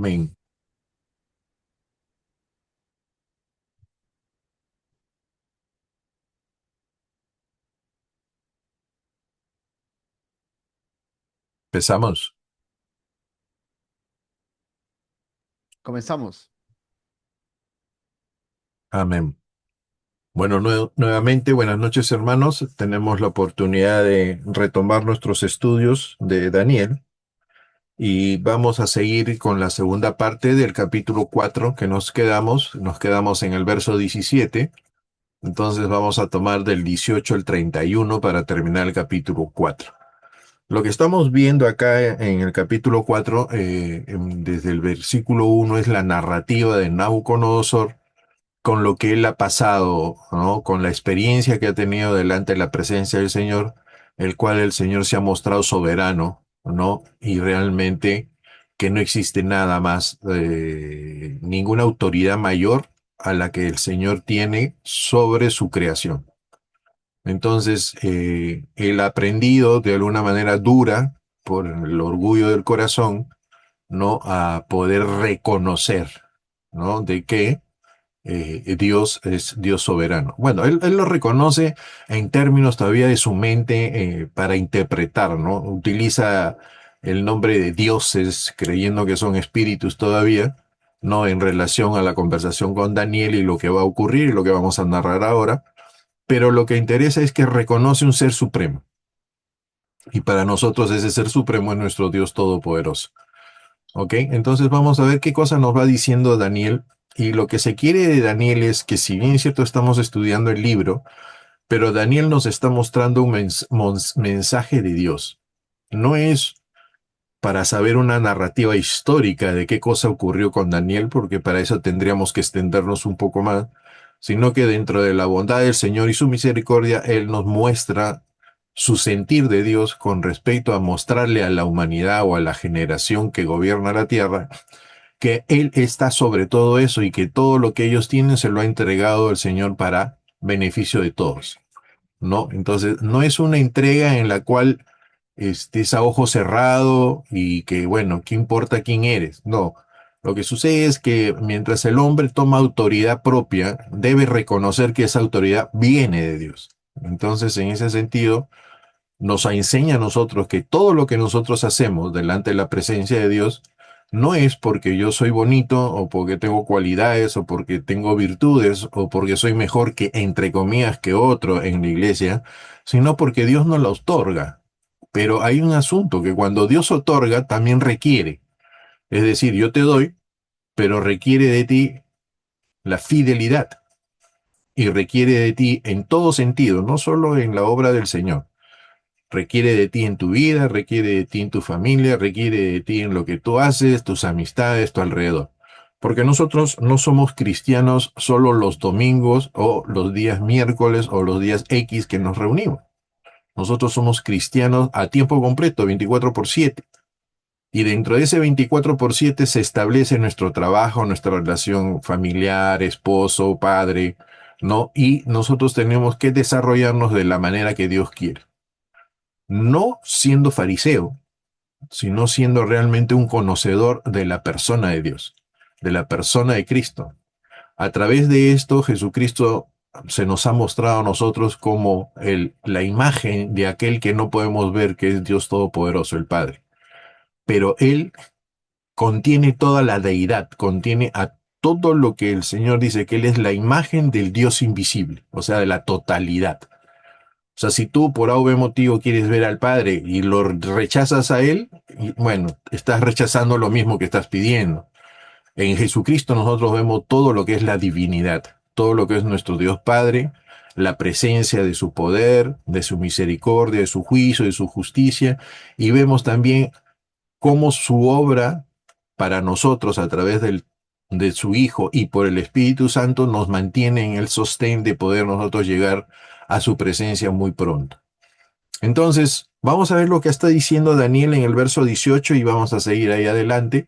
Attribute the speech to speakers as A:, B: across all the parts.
A: Amén. Empezamos.
B: Comenzamos.
A: Amén. Bueno, nuevamente, buenas noches, hermanos. Tenemos la oportunidad de retomar nuestros estudios de Daniel y vamos a seguir con la segunda parte del capítulo 4 que nos quedamos. Nos quedamos en el verso 17. Entonces vamos a tomar del 18 al 31 para terminar el capítulo 4. Lo que estamos viendo acá en el capítulo 4, desde el versículo 1, es la narrativa de Nabucodonosor con lo que él ha pasado, ¿no? Con la experiencia que ha tenido delante de la presencia del Señor, el cual el Señor se ha mostrado soberano, ¿no? Y realmente que no existe nada más, ninguna autoridad mayor a la que el Señor tiene sobre su creación. Entonces, él ha aprendido de alguna manera dura, por el orgullo del corazón, ¿no? A poder reconocer, ¿no? De que Dios es Dios soberano. Bueno, él lo reconoce en términos todavía de su mente para interpretar, ¿no? Utiliza el nombre de dioses creyendo que son espíritus todavía, ¿no? En relación a la conversación con Daniel y lo que va a ocurrir y lo que vamos a narrar ahora. Pero lo que interesa es que reconoce un ser supremo. Y para nosotros ese ser supremo es nuestro Dios todopoderoso. ¿Ok? Entonces vamos a ver qué cosa nos va diciendo Daniel. Y lo que se quiere de Daniel es que si bien es cierto estamos estudiando el libro, pero Daniel nos está mostrando un mensaje de Dios. No es para saber una narrativa histórica de qué cosa ocurrió con Daniel, porque para eso tendríamos que extendernos un poco más, sino que dentro de la bondad del Señor y su misericordia, Él nos muestra su sentir de Dios con respecto a mostrarle a la humanidad o a la generación que gobierna la tierra que Él está sobre todo eso y que todo lo que ellos tienen se lo ha entregado el Señor para beneficio de todos, ¿no? Entonces, no es una entrega en la cual estés a ojo cerrado y que, bueno, ¿qué importa quién eres? No. Lo que sucede es que mientras el hombre toma autoridad propia, debe reconocer que esa autoridad viene de Dios. Entonces, en ese sentido, nos enseña a nosotros que todo lo que nosotros hacemos delante de la presencia de Dios no es porque yo soy bonito o porque tengo cualidades o porque tengo virtudes o porque soy mejor que, entre comillas, que otro en la iglesia, sino porque Dios nos la otorga. Pero hay un asunto que cuando Dios otorga también requiere. Es decir, yo te doy, pero requiere de ti la fidelidad y requiere de ti en todo sentido, no solo en la obra del Señor. Requiere de ti en tu vida, requiere de ti en tu familia, requiere de ti en lo que tú haces, tus amistades, tu alrededor. Porque nosotros no somos cristianos solo los domingos o los días miércoles o los días X que nos reunimos. Nosotros somos cristianos a tiempo completo, 24 por 7. Y dentro de ese 24 por 7 se establece nuestro trabajo, nuestra relación familiar, esposo, padre, ¿no? Y nosotros tenemos que desarrollarnos de la manera que Dios quiere. No siendo fariseo, sino siendo realmente un conocedor de la persona de Dios, de la persona de Cristo. A través de esto, Jesucristo se nos ha mostrado a nosotros como la imagen de aquel que no podemos ver, que es Dios Todopoderoso, el Padre. Pero Él contiene toda la deidad, contiene a todo lo que el Señor dice, que Él es la imagen del Dios invisible, o sea, de la totalidad. O sea, si tú por A o B motivo quieres ver al Padre y lo rechazas a Él, bueno, estás rechazando lo mismo que estás pidiendo. En Jesucristo nosotros vemos todo lo que es la divinidad, todo lo que es nuestro Dios Padre, la presencia de su poder, de su misericordia, de su juicio, de su justicia, y vemos también cómo su obra para nosotros a través de su Hijo y por el Espíritu Santo nos mantiene en el sostén de poder nosotros llegar a su presencia muy pronto. Entonces, vamos a ver lo que está diciendo Daniel en el verso 18 y vamos a seguir ahí adelante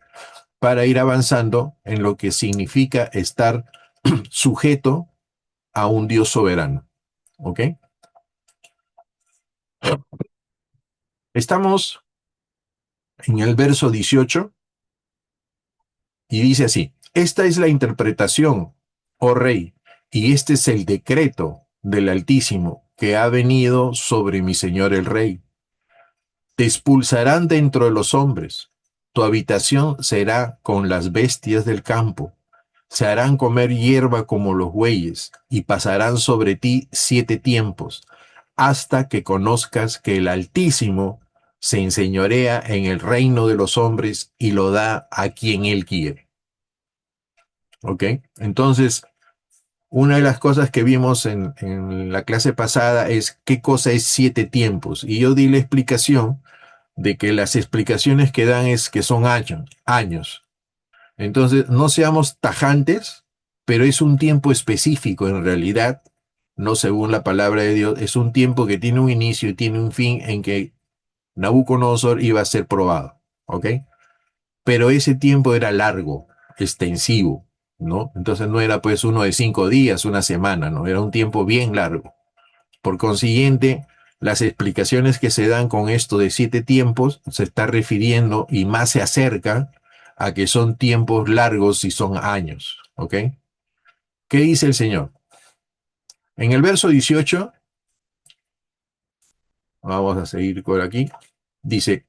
A: para ir avanzando en lo que significa estar sujeto a un Dios soberano. ¿Ok? Estamos en el verso 18 Y dice así, esta es la interpretación, oh rey, y este es el decreto del Altísimo que ha venido sobre mi señor el rey. Te expulsarán dentro de los hombres. Tu habitación será con las bestias del campo. Se harán comer hierba como los bueyes, y pasarán sobre ti 7 tiempos, hasta que conozcas que el Altísimo se enseñorea en el reino de los hombres y lo da a quien él quiere. ¿Ok? Entonces, una de las cosas que vimos en la clase pasada es qué cosa es 7 tiempos. Y yo di la explicación de que las explicaciones que dan es que son años, años. Entonces, no seamos tajantes, pero es un tiempo específico en realidad, no según la palabra de Dios, es un tiempo que tiene un inicio y tiene un fin en que Nabucodonosor iba a ser probado, ¿ok? Pero ese tiempo era largo, extensivo, ¿no? Entonces no era pues uno de 5 días, una semana, ¿no? Era un tiempo bien largo. Por consiguiente, las explicaciones que se dan con esto de 7 tiempos se está refiriendo y más se acerca a que son tiempos largos y son años. ¿Ok? ¿Qué dice el Señor? En el verso 18, vamos a seguir por aquí, dice,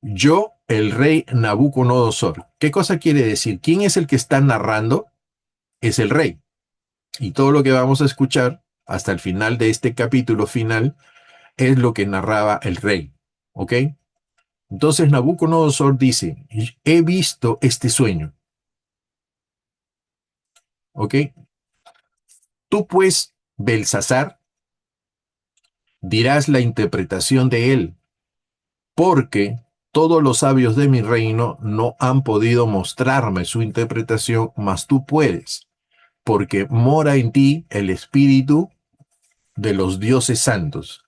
A: yo, el rey Nabucodonosor. ¿Qué cosa quiere decir? ¿Quién es el que está narrando? Es el rey. Y todo lo que vamos a escuchar hasta el final de este capítulo final es lo que narraba el rey. ¿Ok? Entonces Nabucodonosor dice, he visto este sueño, ¿ok? Tú pues, Belsasar, dirás la interpretación de él, porque todos los sabios de mi reino no han podido mostrarme su interpretación, mas tú puedes, porque mora en ti el espíritu de los dioses santos.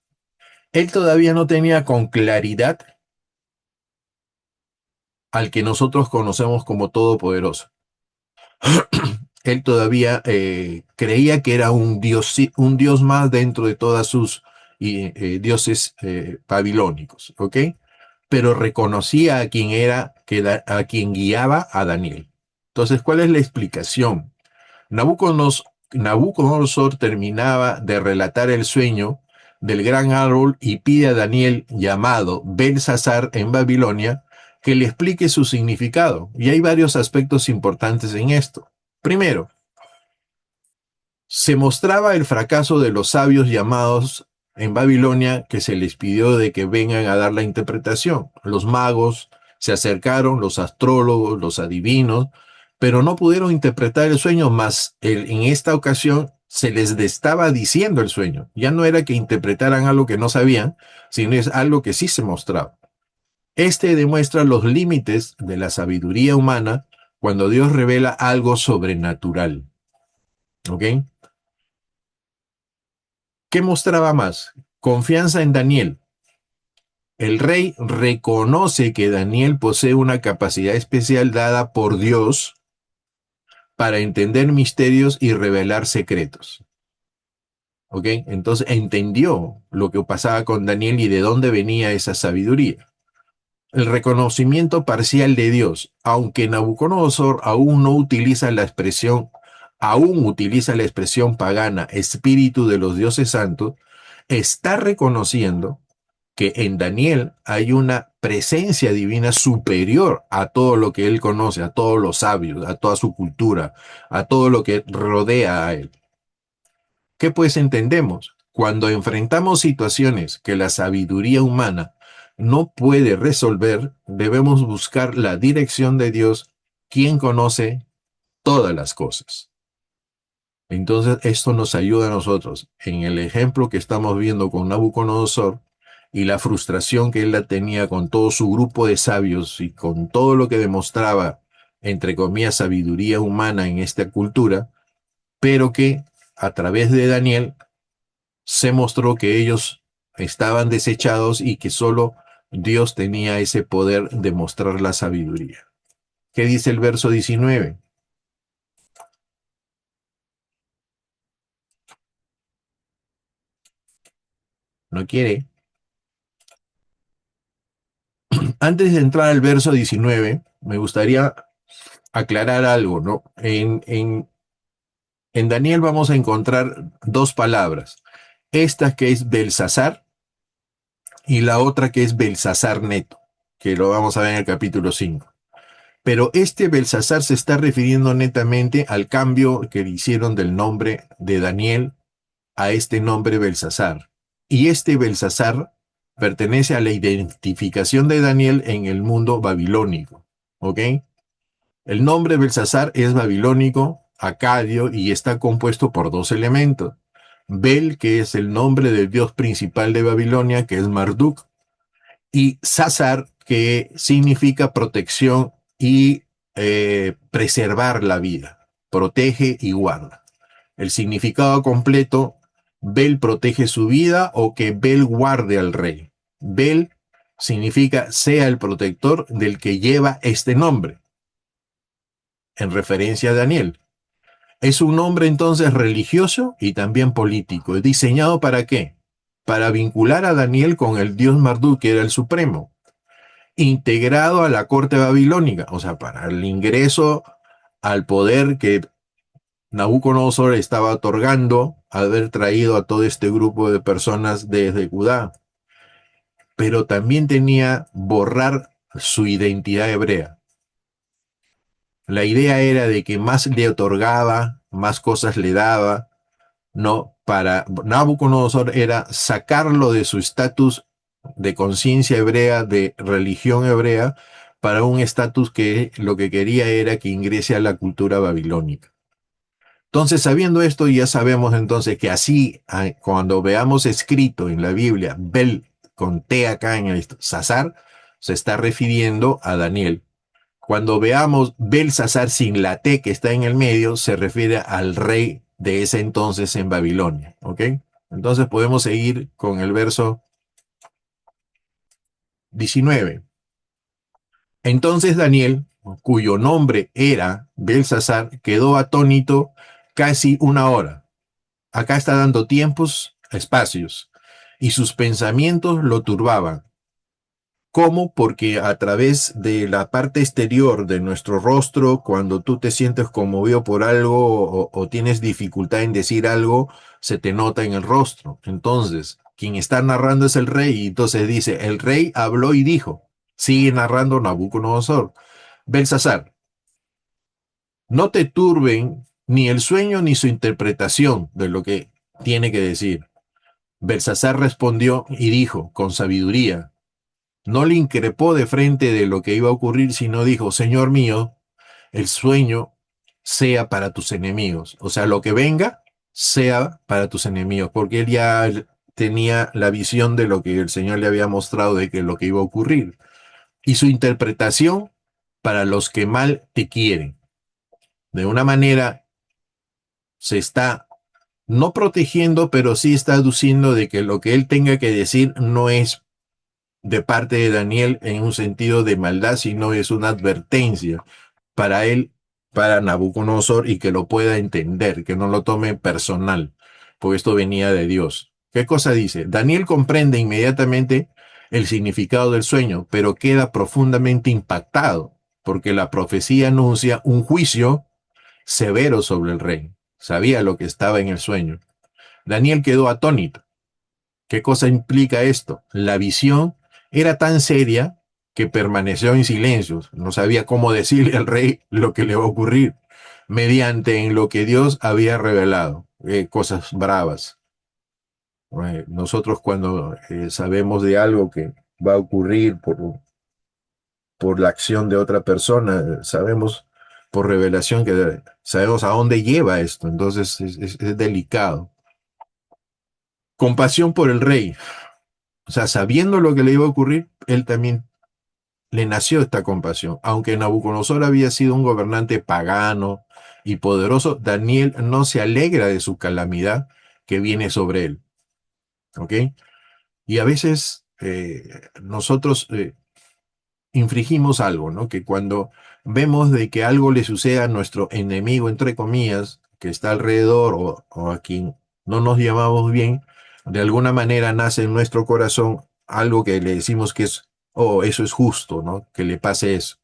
A: Él todavía no tenía con claridad al que nosotros conocemos como Todopoderoso. Él todavía creía que era un dios más dentro de todas sus dioses babilónicos, ¿ok? Pero reconocía a quien era, a quien guiaba a Daniel. Entonces, ¿cuál es la explicación? Nabucodonosor, Nabucodonosor terminaba de relatar el sueño del gran árbol y pide a Daniel, llamado Belsasar en Babilonia, que le explique su significado. Y hay varios aspectos importantes en esto. Primero, se mostraba el fracaso de los sabios llamados en Babilonia, que se les pidió de que vengan a dar la interpretación. Los magos se acercaron, los astrólogos, los adivinos, pero no pudieron interpretar el sueño, más en esta ocasión se les estaba diciendo el sueño. Ya no era que interpretaran algo que no sabían, sino es algo que sí se mostraba. Este demuestra los límites de la sabiduría humana cuando Dios revela algo sobrenatural. ¿Ok? ¿Qué mostraba más? Confianza en Daniel. El rey reconoce que Daniel posee una capacidad especial dada por Dios para entender misterios y revelar secretos. ¿Ok? Entonces entendió lo que pasaba con Daniel y de dónde venía esa sabiduría. El reconocimiento parcial de Dios, aunque Nabucodonosor aún utiliza la expresión pagana, espíritu de los dioses santos, está reconociendo que en Daniel hay una presencia divina superior a todo lo que él conoce, a todos los sabios, a toda su cultura, a todo lo que rodea a él. ¿Qué pues entendemos? Cuando enfrentamos situaciones que la sabiduría humana no puede resolver, debemos buscar la dirección de Dios, quien conoce todas las cosas. Entonces, esto nos ayuda a nosotros. En el ejemplo que estamos viendo con Nabucodonosor y la frustración que él la tenía con todo su grupo de sabios y con todo lo que demostraba, entre comillas, sabiduría humana en esta cultura, pero que a través de Daniel se mostró que ellos estaban desechados y que solo Dios tenía ese poder de mostrar la sabiduría. ¿Qué dice el verso 19? No quiere. Antes de entrar al verso 19, me gustaría aclarar algo, ¿no? En Daniel vamos a encontrar dos palabras. Esta que es Belsasar y la otra que es Belsasar neto, que lo vamos a ver en el capítulo 5. Pero este Belsasar se está refiriendo netamente al cambio que le hicieron del nombre de Daniel a este nombre Belsasar. Y este Belsasar pertenece a la identificación de Daniel en el mundo babilónico. ¿Ok? El nombre Belsasar es babilónico, acadio y está compuesto por dos elementos. Bel, que es el nombre del dios principal de Babilonia, que es Marduk, y Sasar, que significa protección y preservar la vida, protege y guarda. El significado completo, Bel protege su vida o que Bel guarde al rey. Bel significa sea el protector del que lleva este nombre, en referencia a Daniel. Es un nombre entonces religioso y también político. ¿Diseñado para qué? Para vincular a Daniel con el dios Marduk, que era el supremo, integrado a la corte babilónica, o sea, para el ingreso al poder que Nabucodonosor estaba otorgando al haber traído a todo este grupo de personas desde Judá, pero también tenía borrar su identidad hebrea. La idea era de que más le otorgaba, más cosas le daba, no, para Nabucodonosor era sacarlo de su estatus de conciencia hebrea, de religión hebrea, para un estatus que lo que quería era que ingrese a la cultura babilónica. Entonces, sabiendo esto, ya sabemos entonces que así, cuando veamos escrito en la Biblia, Bel con T acá en el Sasar, se está refiriendo a Daniel. Cuando veamos Belsasar sin la T que está en el medio, se refiere al rey de ese entonces en Babilonia. ¿Ok? Entonces podemos seguir con el verso 19. Entonces Daniel, cuyo nombre era Belsasar, quedó atónito casi una hora. Acá está dando tiempos, espacios, y sus pensamientos lo turbaban. ¿Cómo? Porque a través de la parte exterior de nuestro rostro, cuando tú te sientes conmovido por algo o tienes dificultad en decir algo, se te nota en el rostro. Entonces, quien está narrando es el rey, y entonces dice, el rey habló y dijo, sigue narrando Nabucodonosor. Belsasar, no te turben ni el sueño ni su interpretación de lo que tiene que decir. Belsasar respondió y dijo, con sabiduría, no le increpó de frente de lo que iba a ocurrir, sino dijo, Señor mío, el sueño sea para tus enemigos. O sea, lo que venga sea para tus enemigos, porque él ya tenía la visión de lo que el Señor le había mostrado de que lo que iba a ocurrir. Y su interpretación para los que mal te quieren. De una manera se está no protegiendo, pero sí está aduciendo de que lo que él tenga que decir no es de parte de Daniel en un sentido de maldad, sino es una advertencia para él, para Nabucodonosor, y que lo pueda entender, que no lo tome personal, porque esto venía de Dios. ¿Qué cosa dice? Daniel comprende inmediatamente el significado del sueño, pero queda profundamente impactado, porque la profecía anuncia un juicio severo sobre el rey. Sabía lo que estaba en el sueño. Daniel quedó atónito. ¿Qué cosa implica esto? La visión era tan seria que permaneció en silencio. No sabía cómo decirle al rey lo que le va a ocurrir, mediante en lo que Dios había revelado. Cosas bravas. Nosotros cuando sabemos de algo que va a ocurrir por la acción de otra persona, sabemos por revelación que sabemos a dónde lleva esto. Entonces es delicado. Compasión por el rey. O sea, sabiendo lo que le iba a ocurrir, él también le nació esta compasión. Aunque Nabucodonosor había sido un gobernante pagano y poderoso, Daniel no se alegra de su calamidad que viene sobre él. ¿Ok? Y a veces nosotros infringimos algo, ¿no? Que cuando vemos de que algo le sucede a nuestro enemigo, entre comillas, que está alrededor o a quien no nos llamamos bien, de alguna manera nace en nuestro corazón algo que le decimos que es, oh, eso es justo, ¿no? Que le pase eso.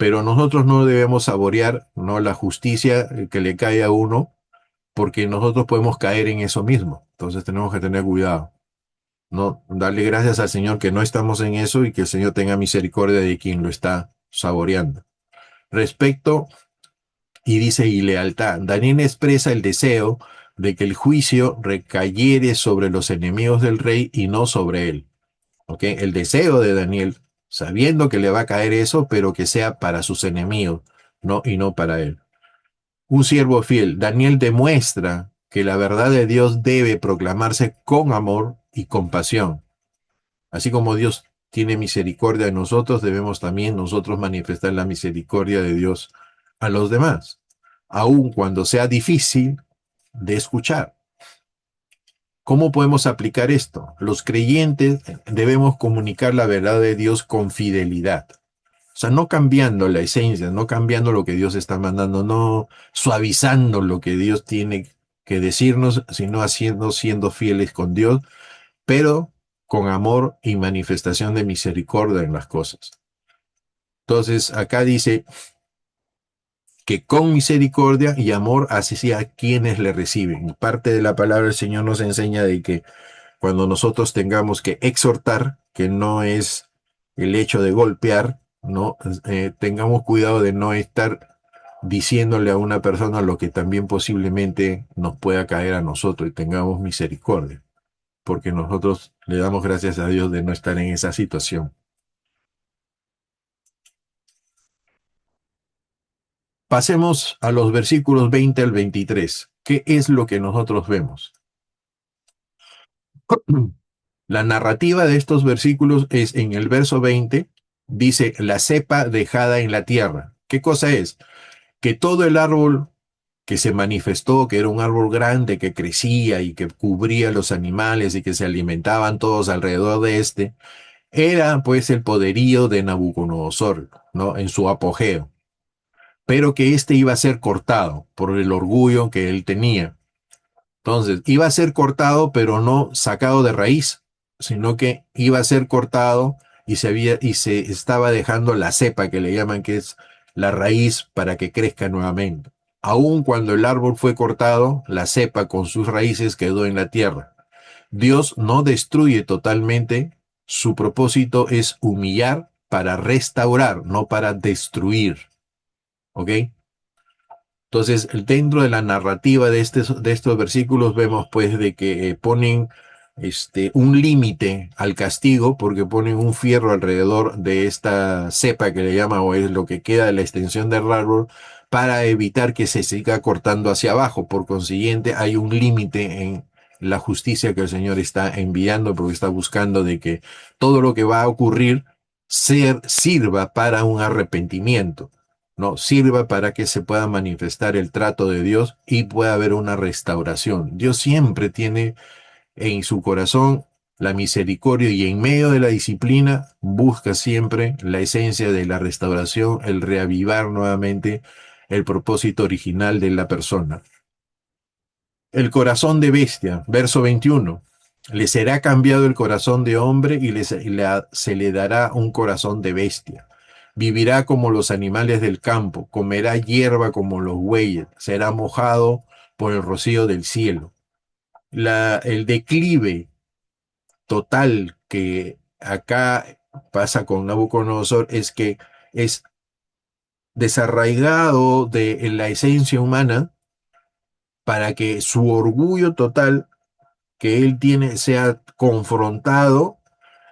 A: pero nosotros no debemos saborear, ¿no?, la justicia que le cae a uno, porque nosotros podemos caer en eso mismo. Entonces tenemos que tener cuidado, ¿no? Darle gracias al Señor que no estamos en eso y que el Señor tenga misericordia de quien lo está saboreando. Respecto, y dice, y lealtad. Daniel expresa el deseo de que el juicio recayere sobre los enemigos del rey y no sobre él. ¿Ok? El deseo de Daniel, sabiendo que le va a caer eso, pero que sea para sus enemigos, ¿no? Y no para él. Un siervo fiel. Daniel demuestra que la verdad de Dios debe proclamarse con amor y compasión. Así como Dios tiene misericordia de nosotros, debemos también nosotros manifestar la misericordia de Dios a los demás, aun cuando sea difícil de escuchar. ¿Cómo podemos aplicar esto? Los creyentes debemos comunicar la verdad de Dios con fidelidad. O sea, no cambiando la esencia, no cambiando lo que Dios está mandando, no suavizando lo que Dios tiene que decirnos, sino siendo fieles con Dios, pero con amor y manifestación de misericordia en las cosas. Entonces, acá dice que con misericordia y amor así a quienes le reciben. Y parte de la palabra del Señor nos enseña de que cuando nosotros tengamos que exhortar, que no es el hecho de golpear, no, tengamos cuidado de no estar diciéndole a una persona lo que también posiblemente nos pueda caer a nosotros, y tengamos misericordia, porque nosotros le damos gracias a Dios de no estar en esa situación. Pasemos a los versículos 20 al 23. ¿Qué es lo que nosotros vemos? La narrativa de estos versículos es en el verso 20, dice la cepa dejada en la tierra. ¿Qué cosa es? Que todo el árbol que se manifestó, que era un árbol grande, que crecía y que cubría a los animales y que se alimentaban todos alrededor de este, era pues el poderío de Nabucodonosor, ¿no? En su apogeo. Pero que este iba a ser cortado por el orgullo que él tenía. Entonces, iba a ser cortado, pero no sacado de raíz, sino que iba a ser cortado y se estaba dejando la cepa que le llaman, que es la raíz, para que crezca nuevamente. Aun cuando el árbol fue cortado, la cepa con sus raíces quedó en la tierra. Dios no destruye totalmente, su propósito es humillar para restaurar, no para destruir. ¿Ok? Entonces, dentro de la narrativa de estos versículos vemos pues de que ponen un límite al castigo, porque ponen un fierro alrededor de esta cepa que le llama, o es lo que queda de la extensión del árbol, para evitar que se siga cortando hacia abajo. Por consiguiente, hay un límite en la justicia que el Señor está enviando, porque está buscando de que todo lo que va a ocurrir sirva para un arrepentimiento, no sirva para que se pueda manifestar el trato de Dios y pueda haber una restauración. Dios siempre tiene en su corazón la misericordia, y en medio de la disciplina busca siempre la esencia de la restauración, el reavivar nuevamente el propósito original de la persona. El corazón de bestia, verso 21. Le será cambiado el corazón de hombre y se le dará un corazón de bestia. Vivirá como los animales del campo, comerá hierba como los bueyes, será mojado por el rocío del cielo. El declive total que acá pasa con Nabucodonosor es que es desarraigado de la esencia humana, para que su orgullo total que él tiene sea confrontado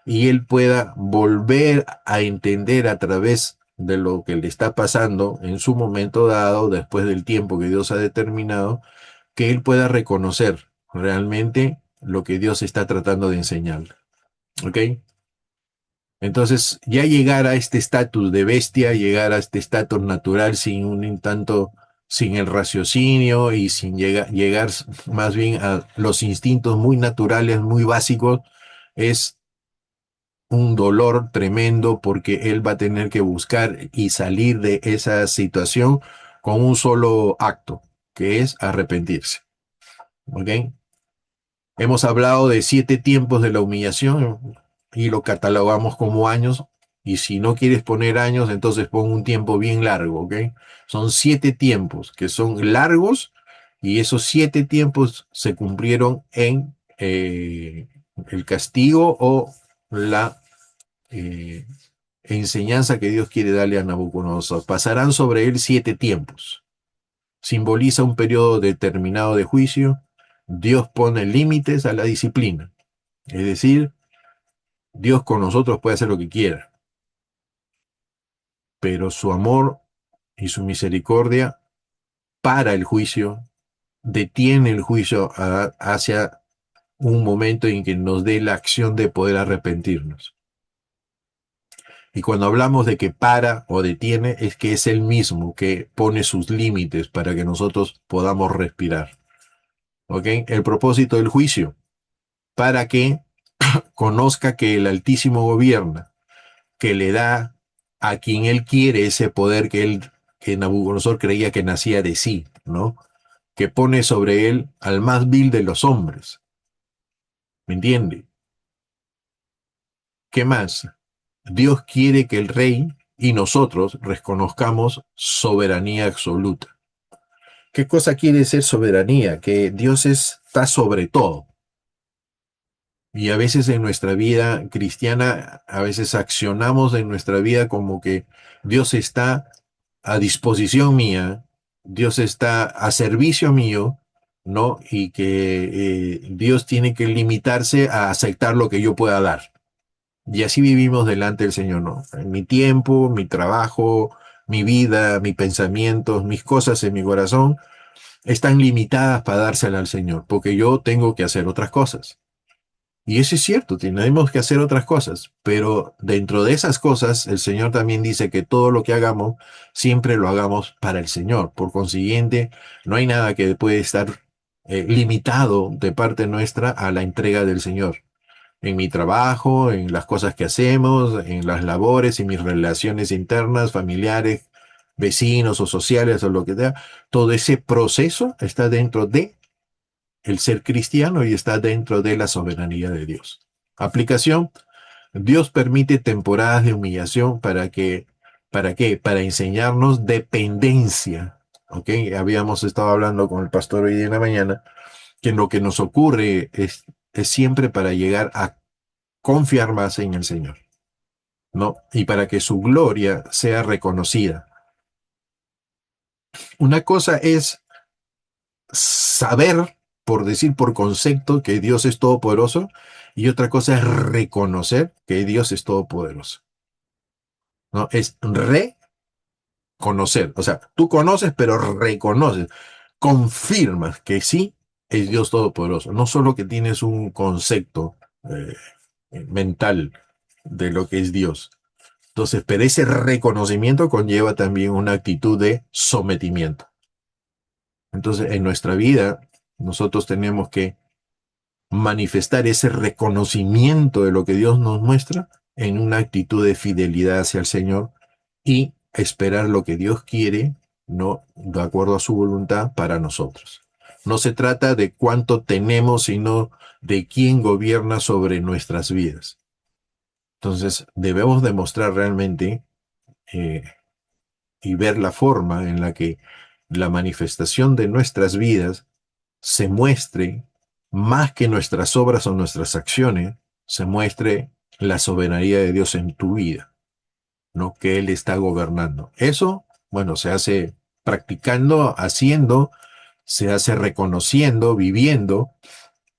A: y él pueda volver a entender a través de lo que le está pasando en su momento dado, después del tiempo que Dios ha determinado, que él pueda reconocer realmente lo que Dios está tratando de enseñar. ¿Ok? Entonces, ya llegar a este estatus de bestia, llegar a este estatus natural sin un tanto, sin el raciocinio y sin llegar más bien a los instintos muy naturales, muy básicos, es un dolor tremendo, porque él va a tener que buscar y salir de esa situación con un solo acto, que es arrepentirse. ¿Ok? Hemos hablado de 7 tiempos de la humillación y lo catalogamos como años, Y si no quieres poner años, entonces pon un tiempo bien largo, ¿ok? Son 7 tiempos que son largos y esos 7 tiempos se cumplieron en el castigo o la eh, enseñanza que Dios quiere darle a Nabucodonosor. Pasarán sobre él 7 tiempos. Simboliza un periodo determinado de juicio. Dios pone límites a la disciplina. Es decir, Dios con nosotros puede hacer lo que quiera, pero su amor y su misericordia para el juicio, detiene el juicio hacia un momento en que nos dé la acción de poder arrepentirnos. Y cuando hablamos de que para o detiene, es que es Él mismo que pone sus límites para que nosotros podamos respirar. ¿Ok? El propósito del juicio, para que conozca que el Altísimo gobierna, que le da a quien Él quiere ese poder que Nabucodonosor creía que nacía de sí, ¿no? Que pone sobre él al más vil de los hombres. ¿Me entiende? ¿Qué más? Dios quiere que el rey y nosotros reconozcamos soberanía absoluta. ¿Qué cosa quiere ser soberanía? Que Dios está sobre todo. Y a veces en nuestra vida cristiana, a veces accionamos en nuestra vida como que Dios está a disposición mía, Dios está a servicio mío, ¿no? Y que Dios tiene que limitarse a aceptar lo que yo pueda dar. Y así vivimos delante del Señor, ¿no? En mi tiempo, mi trabajo, mi vida, mis pensamientos, mis cosas en mi corazón están limitadas para dársela al Señor, porque yo tengo que hacer otras cosas. Y eso es cierto, tenemos que hacer otras cosas, pero dentro de esas cosas, el Señor también dice que todo lo que hagamos, siempre lo hagamos para el Señor. Por consiguiente, no hay nada que puede estar limitado de parte nuestra a la entrega del Señor. En mi trabajo, en las cosas que hacemos, en las labores, en mis relaciones internas, familiares, vecinos o sociales o lo que sea, todo ese proceso está dentro de el ser cristiano y está dentro de la soberanía de Dios. Aplicación: Dios permite temporadas de humillación ¿para qué? Para enseñarnos dependencia. ¿Ok? Habíamos estado hablando con el pastor hoy día en la mañana que lo que nos ocurre es siempre para llegar a confiar más en el Señor, ¿no? Y para que su gloria sea reconocida. Una cosa es saber, por decir por concepto, que Dios es todopoderoso, y otra cosa es reconocer que Dios es todopoderoso, ¿no? Es reconocer, o sea, tú conoces, pero reconoces, confirmas que sí es Dios todopoderoso, no solo que tienes un concepto eh, mental de lo que es Dios. Entonces, pero ese reconocimiento conlleva también una actitud de sometimiento. Entonces, en nuestra vida, nosotros tenemos que manifestar ese reconocimiento de lo que Dios nos muestra en una actitud de fidelidad hacia el Señor y esperar lo que Dios quiere, no de acuerdo a su voluntad para nosotros. No se trata de cuánto tenemos, sino de quién gobierna sobre nuestras vidas. Entonces, debemos demostrar realmente eh, y ver la forma en la que la manifestación de nuestras vidas se muestre, más que nuestras obras o nuestras acciones, se muestre la soberanía de Dios en tu vida, ¿no? Que Él está gobernando. Eso, bueno, se hace practicando, haciendo, se hace reconociendo, viviendo,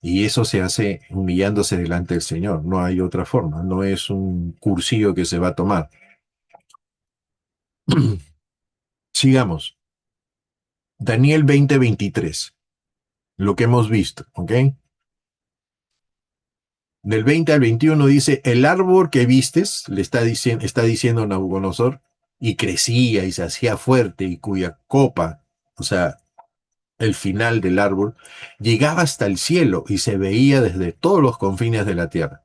A: y eso se hace humillándose delante del Señor. No hay otra forma, no es un cursillo que se va a tomar. Sigamos. Daniel 20:23, lo que hemos visto, ¿ok? Del 20 al 21 dice: el árbol que vistes, le está diciendo Nabucodonosor, y crecía y se hacía fuerte, y cuya copa, o sea, el final del árbol, llegaba hasta el cielo y se veía desde todos los confines de la tierra.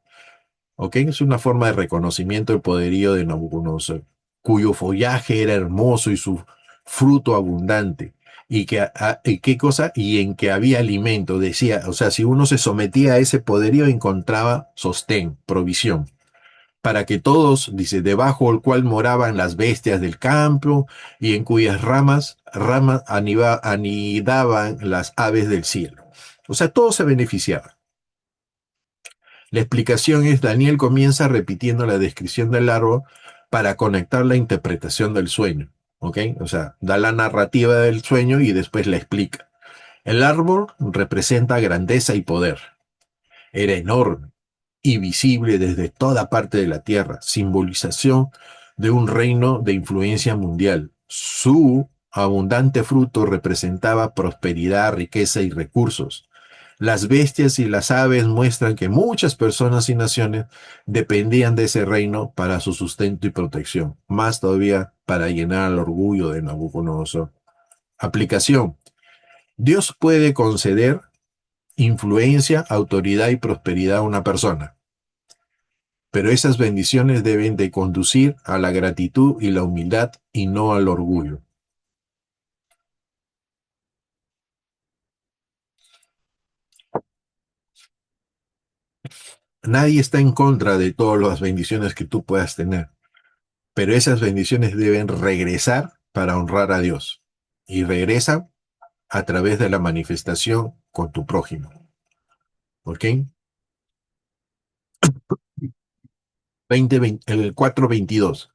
A: ¿Ok? Es una forma de reconocimiento del poderío de Nabucodonosor, cuyo follaje era hermoso y su fruto abundante. ¿Y qué cosa? Y en que había alimento, decía, o sea, si uno se sometía a ese poderío, encontraba sostén, provisión. para que todos, dice, debajo del cual moraban las bestias del campo y en cuyas ramas anidaban las aves del cielo. O sea, todos se beneficiaban. La explicación es, Daniel comienza repitiendo la descripción del árbol para conectar la interpretación del sueño. ¿Ok? O sea, da la narrativa del sueño y después la explica. El árbol representa grandeza y poder. Era enorme y visible desde toda parte de la tierra, simbolización de un reino de influencia mundial. Su abundante fruto representaba prosperidad, riqueza y recursos. Las bestias y las aves muestran que muchas personas y naciones dependían de ese reino para su sustento y protección, más todavía para llenar el orgullo de Nabucodonosor. Aplicación. Dios puede conceder influencia, autoridad y prosperidad a una persona, pero esas bendiciones deben de conducir a la gratitud y la humildad y no al orgullo. Nadie está en contra de todas las bendiciones que tú puedas tener, pero esas bendiciones deben regresar para honrar a Dios y regresan a través de la manifestación con tu prójimo. ¿Ok? 20, el 4:22.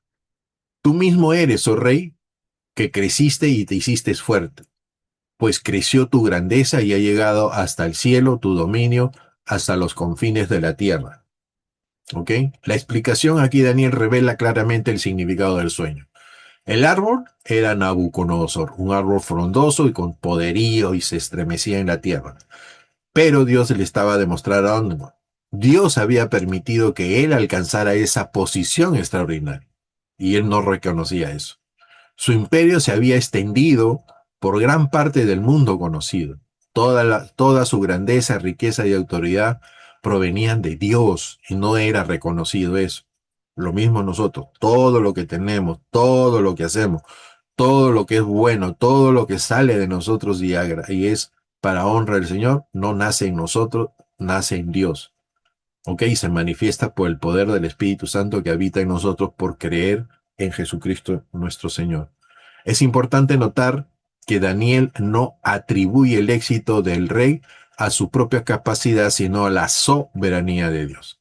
A: Tú mismo eres, oh rey, que creciste y te hiciste fuerte, pues creció tu grandeza y ha llegado hasta el cielo tu dominio, hasta los confines de la tierra. ¿Ok? La explicación aquí, Daniel revela claramente el significado del sueño. El árbol era Nabucodonosor, un árbol frondoso y con poderío y se estremecía en la tierra. Pero Dios le estaba demostrando, Dios había permitido que él alcanzara esa posición extraordinaria y él no reconocía eso. Su imperio se había extendido por gran parte del mundo conocido. Toda su grandeza, riqueza y autoridad provenían de Dios y no era reconocido eso. Lo mismo nosotros, todo lo que tenemos, todo lo que hacemos, todo lo que es bueno, todo lo que sale de nosotros y es para honra del Señor, no nace en nosotros, nace en Dios. ¿Ok? Se manifiesta por el poder del Espíritu Santo que habita en nosotros por creer en Jesucristo nuestro Señor. Es importante notar que Daniel no atribuye el éxito del rey a su propia capacidad, sino a la soberanía de Dios.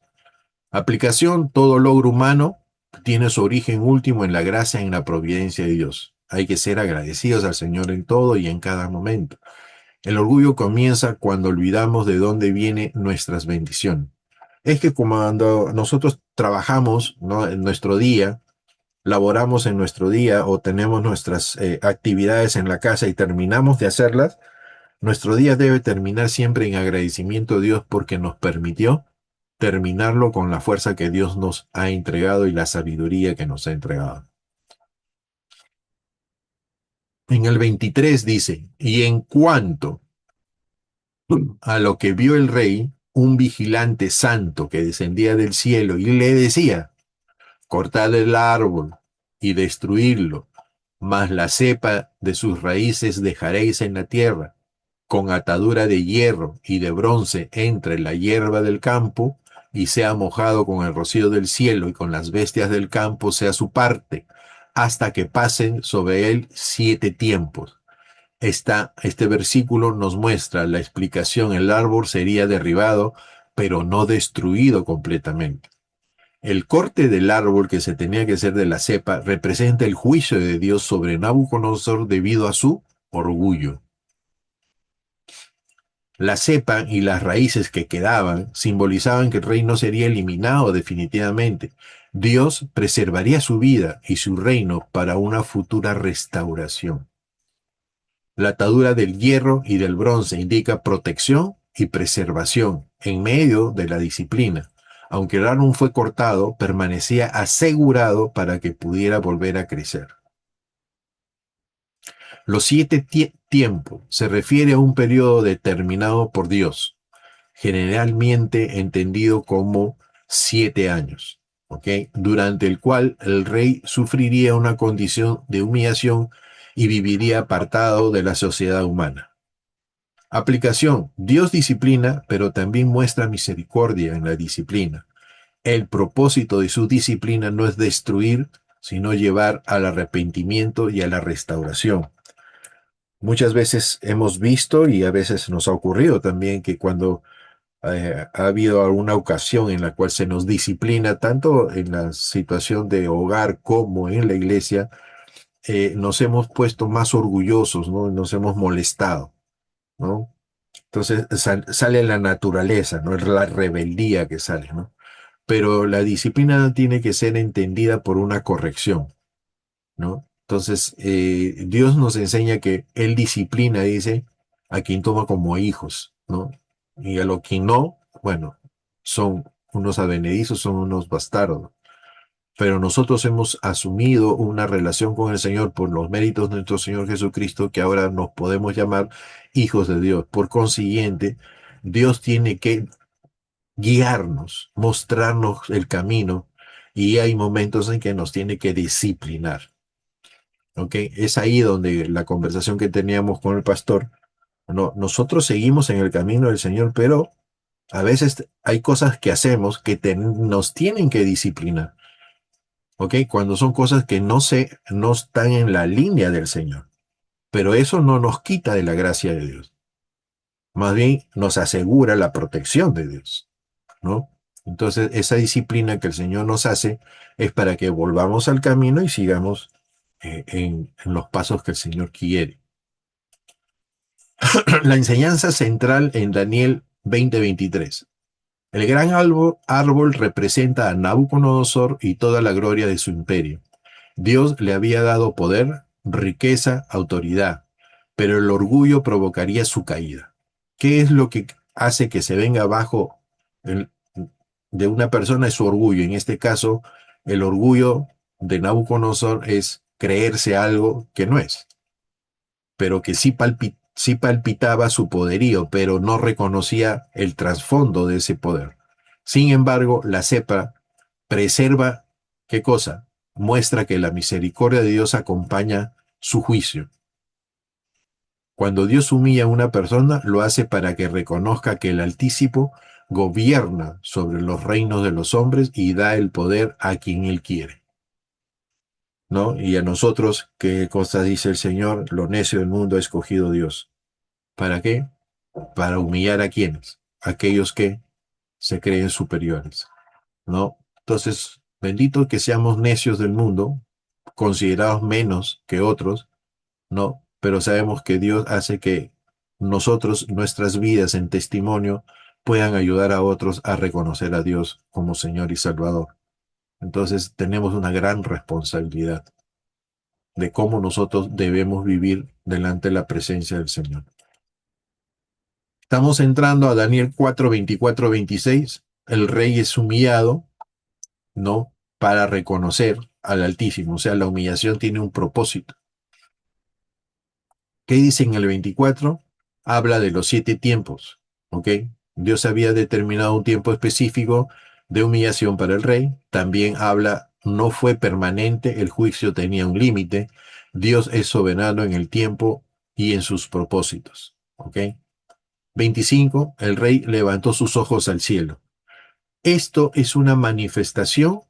A: Aplicación, todo logro humano tiene su origen último en la gracia y en la providencia de Dios. Hay que ser agradecidos al Señor en todo y en cada momento. El orgullo comienza cuando olvidamos de dónde vienen nuestras bendiciones. Es que cuando nosotros trabajamos, ¿no?, en nuestro día, laboramos en nuestro día o tenemos nuestras actividades en la casa y terminamos de hacerlas, nuestro día debe terminar siempre en agradecimiento a Dios porque nos permitió terminarlo con la fuerza que Dios nos ha entregado y la sabiduría que nos ha entregado. En el 23 dice, y en cuanto a lo que vio el rey, un vigilante santo que descendía del cielo y le decía, cortad el árbol y destruidlo, mas la cepa de sus raíces dejaréis en la tierra, con atadura de hierro y de bronce entre la hierba del campo, y sea mojado con el rocío del cielo y con las bestias del campo sea su parte, hasta que pasen sobre él 7 tiempos. Este versículo nos muestra la explicación: el árbol sería derribado, pero no destruido completamente. El corte del árbol que se tenía que hacer de la cepa representa el juicio de Dios sobre Nabucodonosor debido a su orgullo. La cepa y las raíces que quedaban simbolizaban que el rey no sería eliminado definitivamente. Dios preservaría su vida y su reino para una futura restauración. La atadura del hierro y del bronce indica protección y preservación en medio de la disciplina. Aunque el árbol fue cortado, permanecía asegurado para que pudiera volver a crecer. Los 7 tiempos se refiere a un periodo determinado por Dios, generalmente entendido como 7 años, ¿ok? Durante el cual el rey sufriría una condición de humillación y viviría apartado de la sociedad humana. Aplicación: Dios disciplina, pero también muestra misericordia en la disciplina. El propósito de su disciplina no es destruir, sino llevar al arrepentimiento y a la restauración. Muchas veces hemos visto y a veces nos ha ocurrido también que cuando ha habido alguna ocasión en la cual se nos disciplina, tanto en la situación de hogar como en la iglesia, nos hemos puesto más orgullosos, ¿no? Nos hemos molestado, ¿no? Entonces sale la naturaleza, ¿no? Es la rebeldía que sale, ¿no? Pero la disciplina tiene que ser entendida por una corrección, ¿no? Entonces, Dios nos enseña que Él disciplina, dice, a quien toma como hijos, ¿no? Y a lo que no, bueno, son unos advenedizos, son unos bastardos. Pero nosotros hemos asumido una relación con el Señor por los méritos de nuestro Señor Jesucristo, que ahora nos podemos llamar hijos de Dios. Por consiguiente, Dios tiene que guiarnos, mostrarnos el camino, y hay momentos en que nos tiene que disciplinar. ¿Ok? Es ahí donde la conversación que teníamos con el pastor, no, nosotros seguimos en el camino del Señor, pero a veces hay cosas que hacemos que nos tienen que disciplinar. ¿Ok? Cuando son cosas que no están en la línea del Señor. Pero eso no nos quita de la gracia de Dios. Más bien nos asegura la protección de Dios, ¿no? Entonces, esa disciplina que el Señor nos hace es para que volvamos al camino y sigamos en los pasos que el Señor quiere. La enseñanza central en Daniel 20:23. El gran árbol representa a Nabucodonosor y toda la gloria de su imperio. Dios le había dado poder, riqueza, autoridad, pero el orgullo provocaría su caída. ¿Qué es lo que hace que se venga abajo el- de una persona? Es su orgullo. En este caso, el orgullo de Nabucodonosor es creerse algo que no es, pero que sí palpitaba su poderío, pero no reconocía el trasfondo de ese poder. Sin embargo, la cepa preserva, ¿qué cosa? Muestra que la misericordia de Dios acompaña su juicio. Cuando Dios humilla a una persona, lo hace para que reconozca que el Altísimo gobierna sobre los reinos de los hombres y da el poder a quien Él quiere, ¿no? Y a nosotros, ¿qué cosa dice el Señor? Lo necio del mundo ha escogido Dios. ¿Para qué? Para humillar a quienes, aquellos que se creen superiores, ¿no? Entonces, bendito que seamos necios del mundo, considerados menos que otros, ¿no? Pero sabemos que Dios hace que nosotros, nuestras vidas en testimonio, puedan ayudar a otros a reconocer a Dios como Señor y Salvador. Entonces, tenemos una gran responsabilidad de cómo nosotros debemos vivir delante de la presencia del Señor. Estamos entrando a Daniel 4, 24, 26. El rey es humillado, ¿no? Para reconocer al Altísimo. O sea, la humillación tiene un propósito. ¿Qué dice en el 24? Habla de los 7 tiempos, ¿ok? Dios había determinado un tiempo específico de humillación para el rey. También habla, no fue permanente, el juicio tenía un límite. Dios es soberano en el tiempo y en sus propósitos, ¿ok? 25, el rey levantó sus ojos al cielo. Esto es una manifestación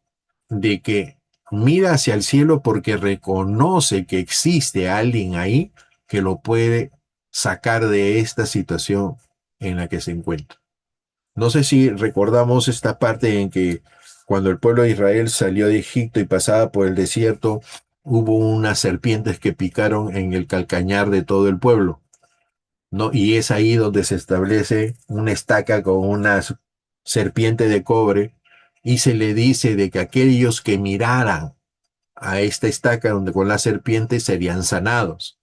A: de que mira hacia el cielo porque reconoce que existe alguien ahí que lo puede sacar de esta situación en la que se encuentra. No sé si recordamos esta parte en que cuando el pueblo de Israel salió de Egipto y pasaba por el desierto, hubo unas serpientes que picaron en el calcañar de todo el pueblo, ¿no? Y es ahí donde se establece una estaca con una serpiente de cobre y se le dice de que aquellos que miraran a esta estaca donde con la serpiente serían sanados.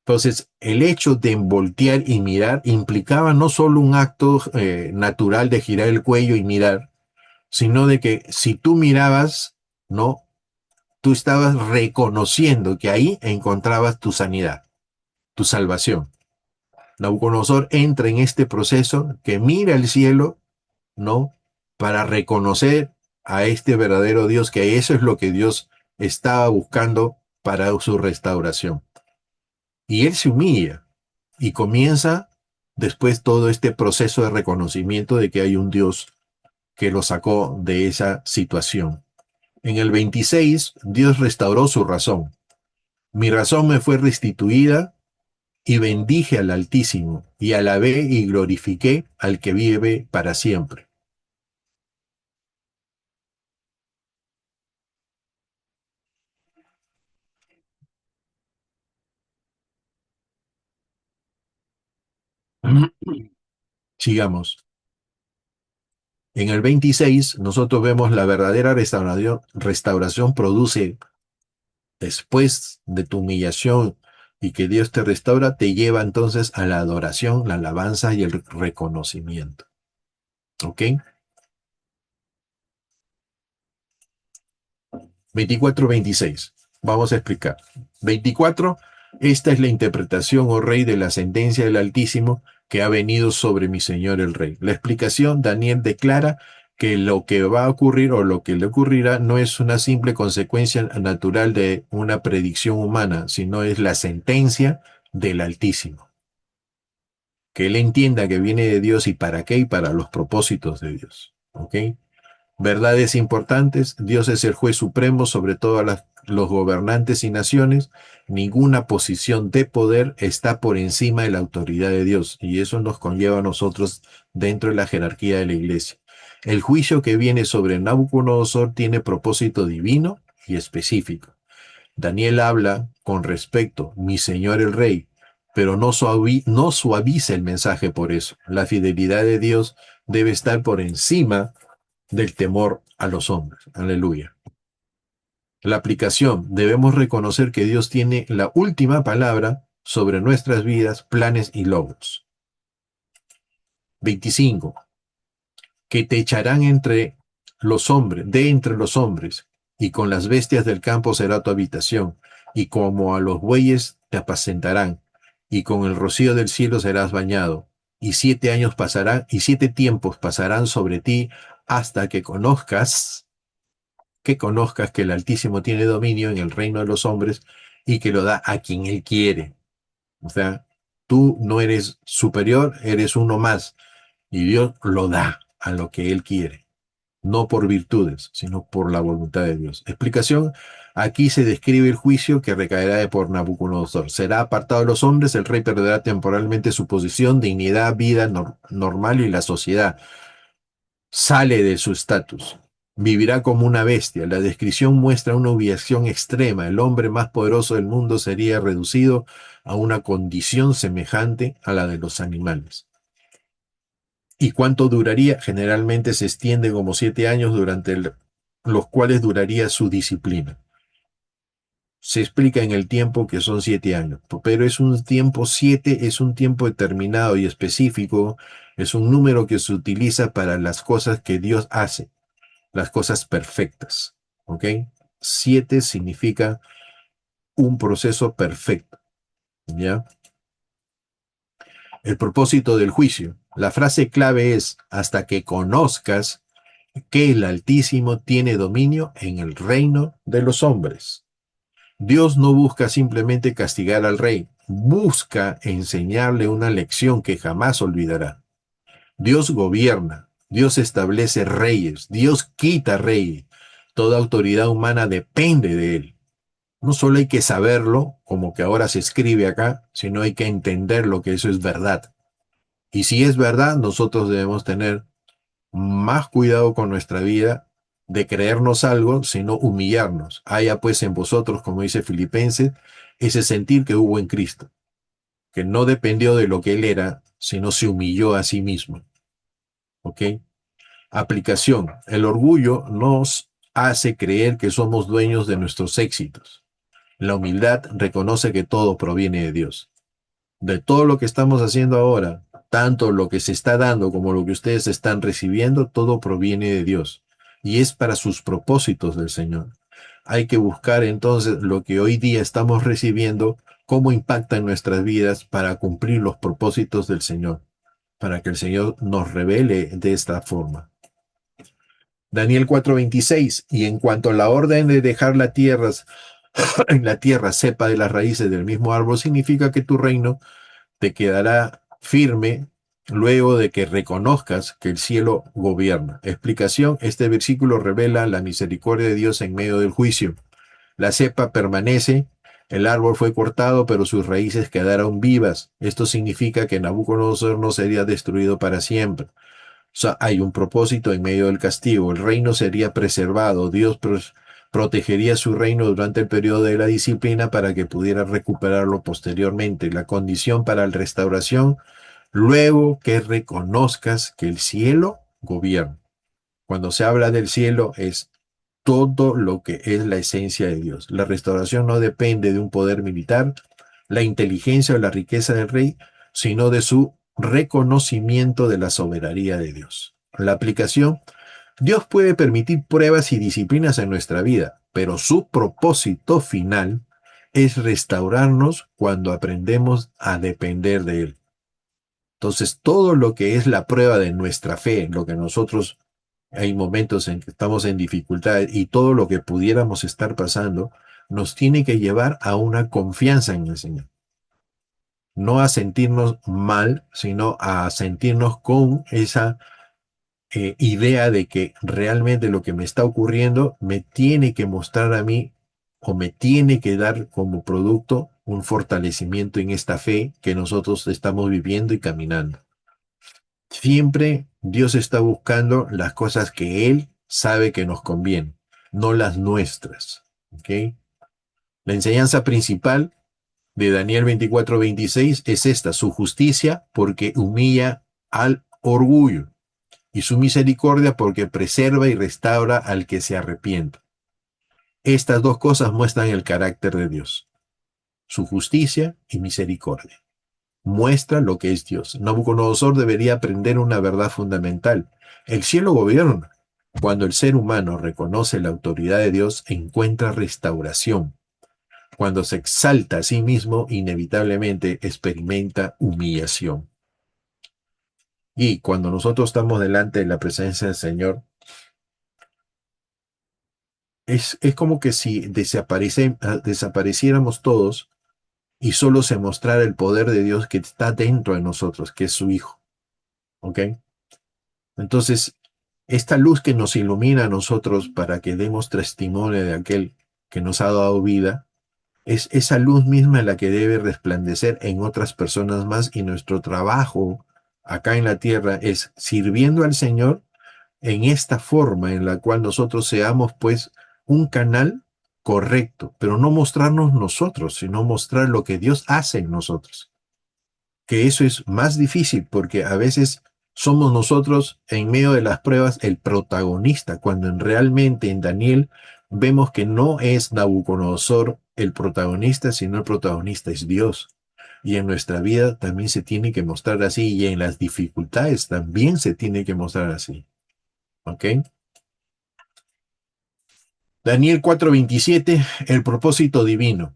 A: Entonces, el hecho de voltear y mirar implicaba no solo un acto natural de girar el cuello y mirar, sino de que si tú mirabas, no, tú estabas reconociendo que ahí encontrabas tu sanidad, tu salvación. Nabucodonosor entra en este proceso que mira el cielo, ¿no? Para reconocer a este verdadero Dios, que eso es lo que Dios estaba buscando para su restauración. Y él se humilla y comienza después todo este proceso de reconocimiento de que hay un Dios que lo sacó de esa situación. En el 26, Dios restauró su razón. Mi razón me fue restituida y bendije al Altísimo, y alabé y glorifiqué al que vive para siempre. Sigamos. En el 26, nosotros vemos la verdadera restauración produce después de tu humillación y que Dios te restaura, te lleva entonces a la adoración, la alabanza y el reconocimiento. ¿Ok? 24-26. Vamos a explicar. 24. Esta es la interpretación, oh rey, de la sentencia del Altísimo que ha venido sobre mi señor el rey. La explicación, Daniel declara que lo que va a ocurrir o lo que le ocurrirá no es una simple consecuencia natural de una predicción humana, sino es la sentencia del Altísimo. Que él entienda que viene de Dios y para qué y para los propósitos de Dios. ¿Ok? Verdades importantes, Dios es el juez supremo sobre todos los gobernantes y naciones, ninguna posición de poder está por encima de la autoridad de Dios, y eso nos conlleva a nosotros dentro de la jerarquía de la iglesia. El juicio que viene sobre Nabucodonosor tiene propósito divino y específico. Daniel habla con respecto, mi señor el rey, pero no suaviza el mensaje por eso. La fidelidad de Dios debe estar por encima del temor a los hombres. Aleluya. La aplicación. Debemos reconocer que Dios tiene la última palabra sobre nuestras vidas, planes y logros. 25. Que te echarán entre los hombres, de entre los hombres, y con las bestias del campo será tu habitación, y como a los bueyes te apacentarán, y con el rocío del cielo serás bañado, y 7 años pasarán, y 7 tiempos pasarán sobre ti, hasta que conozcas que el Altísimo tiene dominio en el reino de los hombres y que lo da a quien Él quiere. O sea, tú no eres superior, eres uno más. Y Dios lo da a lo que Él quiere. No por virtudes, sino por la voluntad de Dios. Explicación. Aquí se describe el juicio que recaerá de por Nabucodonosor. Será apartado de los hombres, el rey perderá temporalmente su posición, dignidad, vida normal y la sociedad. Sale de su estatus. Vivirá como una bestia. La descripción muestra una humillación extrema. El hombre más poderoso del mundo sería reducido a una condición semejante a la de los animales. ¿Y cuánto duraría? Generalmente se extiende como 7 años durante los cuales duraría su disciplina. Se explica en el tiempo que son 7 años, pero es un tiempo, 7 es un tiempo determinado y específico, es un número que se utiliza para las cosas que Dios hace, las cosas perfectas. ¿Ok? 7 significa un proceso perfecto. ¿Ya? El propósito del juicio. La frase clave es hasta que conozcas que el Altísimo tiene dominio en el reino de los hombres. Dios no busca simplemente castigar al rey, busca enseñarle una lección que jamás olvidará. Dios gobierna, Dios establece reyes, Dios quita reyes. Toda autoridad humana depende de él. No solo hay que saberlo, como que ahora se escribe acá, sino hay que entender lo que eso es verdad. Y si es verdad, nosotros debemos tener más cuidado con nuestra vida de creernos algo, sino humillarnos. Haya pues en vosotros, como dice Filipenses, ese sentir que hubo en Cristo, que no dependió de lo que Él era, sino se humilló a sí mismo. ¿Ok? Aplicación. El orgullo nos hace creer que somos dueños de nuestros éxitos. La humildad reconoce que todo proviene de Dios. De todo lo que estamos haciendo ahora, tanto lo que se está dando como lo que ustedes están recibiendo, todo proviene de Dios y es para sus propósitos del Señor. Hay que buscar entonces lo que hoy día estamos recibiendo, cómo impacta en nuestras vidas para cumplir los propósitos del Señor, para que el Señor nos revele de esta forma. Daniel 4:26, y en cuanto a la orden de dejar la tierra, en la tierra sepa de las raíces del mismo árbol, significa que tu reino te quedará firme luego de que reconozcas que el cielo gobierna. Explicación, este versículo revela la misericordia de Dios en medio del juicio. La cepa permanece, el árbol fue cortado, pero sus raíces quedaron vivas. Esto significa que Nabucodonosor no sería destruido para siempre. O sea, hay un propósito en medio del castigo. El reino sería preservado. Dios protegería su reino durante el periodo de la disciplina para que pudiera recuperarlo posteriormente. La condición para la restauración, luego que reconozcas que el cielo gobierna. Cuando se habla del cielo es todo lo que es la esencia de Dios. La restauración no depende de un poder militar, la inteligencia o la riqueza del rey, sino de su reconocimiento de la soberanía de Dios. La aplicación, Dios puede permitir pruebas y disciplinas en nuestra vida, pero su propósito final es restaurarnos cuando aprendemos a depender de Él. Entonces, todo lo que es la prueba de nuestra fe, lo que nosotros hay momentos en que estamos en dificultad y todo lo que pudiéramos estar pasando nos tiene que llevar a una confianza en el Señor. No a sentirnos mal, sino a sentirnos con esa idea de que realmente lo que me está ocurriendo me tiene que mostrar a mí o me tiene que dar como producto un fortalecimiento en esta fe que nosotros estamos viviendo y caminando. Siempre Dios está buscando las cosas que Él sabe que nos convienen, no las nuestras. ¿Ok? La enseñanza principal de Daniel 24:26 es esta: su justicia porque humilla al orgullo y su misericordia porque preserva y restaura al que se arrepiente. Estas dos cosas muestran el carácter de Dios, su justicia y misericordia. Muestra lo que es Dios. Nabucodonosor debería aprender una verdad fundamental. El cielo gobierna. Cuando el ser humano reconoce la autoridad de Dios, encuentra restauración. Cuando se exalta a sí mismo, inevitablemente experimenta humillación. Y cuando nosotros estamos delante de la presencia del Señor, es como que si desapareciéramos todos y solo se mostrara el poder de Dios que está dentro de nosotros, que es su Hijo. ¿Ok? Entonces, esta luz que nos ilumina a nosotros para que demos testimonio de aquel que nos ha dado vida, es esa luz misma la que debe resplandecer en otras personas más, y nuestro trabajo acá en la tierra es sirviendo al Señor en esta forma en la cual nosotros seamos pues un canal correcto, pero no mostrarnos nosotros, sino mostrar lo que Dios hace en nosotros, que eso es más difícil porque a veces somos nosotros en medio de las pruebas el protagonista, cuando realmente en Daniel vemos que no es Nabucodonosor el protagonista, sino el protagonista es Dios. Y en nuestra vida también se tiene que mostrar así, y en las dificultades también se tiene que mostrar así. ¿Ok? Daniel 4:27, el propósito divino: